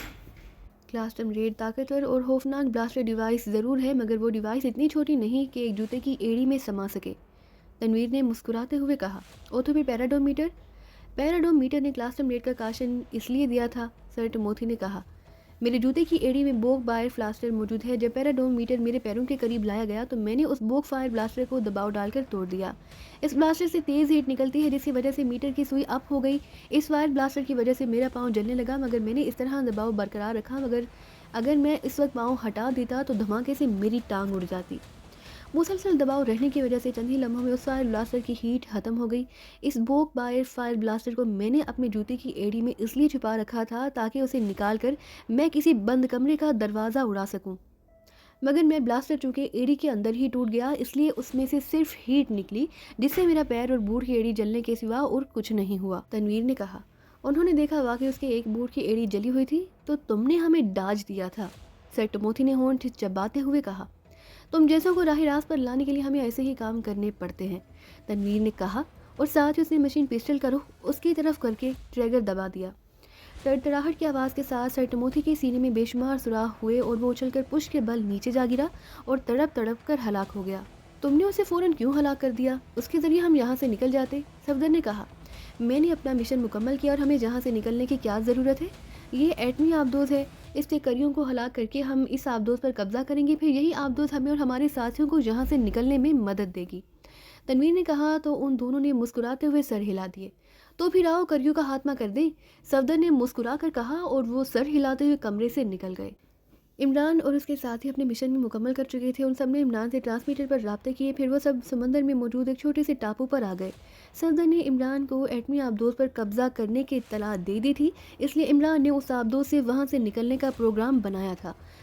کلاسٹم ریڈ طاقتور اور خوفناک بلاسٹر ڈیوائس ضرور ہے، مگر وہ ڈیوائس اتنی چھوٹی نہیں کہ ایک جوتے کی ایڑی میں سما سکے، تنویر نے مسکراتے ہوئے کہا۔ اور تو پھر پیراڈوم میٹر؟ پیراڈوم میٹر نے کلاسٹم ریڈ کا کاشن اس لیے دیا تھا، سر ٹموتھی نے کہا، میرے جوتے کی ایڑی میں بوک بائر بلاسٹر موجود ہے۔ جب پیراڈوم میٹر میرے پیروں کے قریب لایا گیا تو میں نے اس بوک فائر بلاسٹر کو دباؤ ڈال کر توڑ دیا۔ اس بلاسٹر سے تیز ہیٹ نکلتی ہے جس کی وجہ سے میٹر کی سوئی اپ ہو گئی۔ اس فائر بلاسٹر کی وجہ سے میرا پاؤں جلنے لگا، مگر میں نے اس طرح دباؤ برقرار رکھا، مگر اگر میں اس وقت پاؤں ہٹا دیتا تو دھماکے سے میری ٹانگ اڑ جاتی۔ مسلسل دباؤ رہنے کی وجہ سے چند ہی لمحوں میں اس فائر بلاسٹر کی ہیٹ ختم ہو گئی۔ اس بوک بائر فائر بلاسٹر کو میں نے اپنے جوتے کی ایڑی میں اس لیے چھپا رکھا تھا تاکہ اسے نکال کر میں کسی بند کمرے کا دروازہ اڑا سکوں، مگر میں بلاسٹر چونکہ ایڑی کے اندر ہی ٹوٹ گیا، اس لیے اس میں سے صرف ہیٹ نکلی جس سے میرا پیر اور بوٹ کی ایڑی جلنے کے سوا اور کچھ نہیں ہوا، تنویر نے کہا۔ انہوں نے دیکھا واقعی اس کے ایک بوٹ کی ایڑی جلی ہوئی تھی۔ تو تم نے ہمیں ڈاج دیا تھا، سر ٹموتھی نے ہونٹ چباتے ہوئے کہا۔ تم جیسوں کو راہ راست پر لانے کے لیے ہمیں ایسے ہی کام کرنے پڑتے ہیں، تنویر نے کہا، اور ساتھ ہی اس نے مشین پسٹل کا رخ اس کی طرف کر کے ٹریگر دبا دیا۔ تڑتڑاہٹ کی آواز کے ساتھ سر ٹموتھی کے سینے میں بے شمار سوراخ ہوئے اور وہ اچھل کر پشت کے بل نیچے جا گرا اور تڑپ تڑپ کر ہلاک ہو گیا۔ تم نے اسے فوراً کیوں ہلاک کر دیا؟ اس کے ذریعے ہم یہاں سے نکل جاتے، صفدر نے کہا۔ میں نے اپنا مشن مکمل کیا اور ہمیں یہاں سے نکلنے کی کیا ضرورت ہے؟ یہ ایٹمی آبدوز ہے، اس ٹیکریوں کو ہلاک کر کے ہم اس آبدوز پر قبضہ کریں گے، پھر یہی آبدوز ہمیں اور ہمارے ساتھیوں کو یہاں سے نکلنے میں مدد دے گی، تنویر نے کہا تو ان دونوں نے مسکراتے ہوئے سر ہلا دیے۔ تو پھر آؤ کریوں کا خاتمہ کر دیں، صفدر نے مسکرا کر کہا اور وہ سر ہلاتے ہوئے کمرے سے نکل گئے۔ عمران اور اس کے ساتھی اپنے مشن میں مکمل کر چکے تھے۔ ان سب نے عمران سے ٹرانسمیٹر پر رابطے کیے، پھر وہ سب سمندر میں موجود ایک چھوٹے سے ٹاپو پر آ گئے۔ صفدر نے عمران کو ایٹمی آبدوز پر قبضہ کرنے کی اطلاع دے دی تھی، اس لیے عمران نے اس آبدوز سے وہاں سے نکلنے کا پروگرام بنایا تھا۔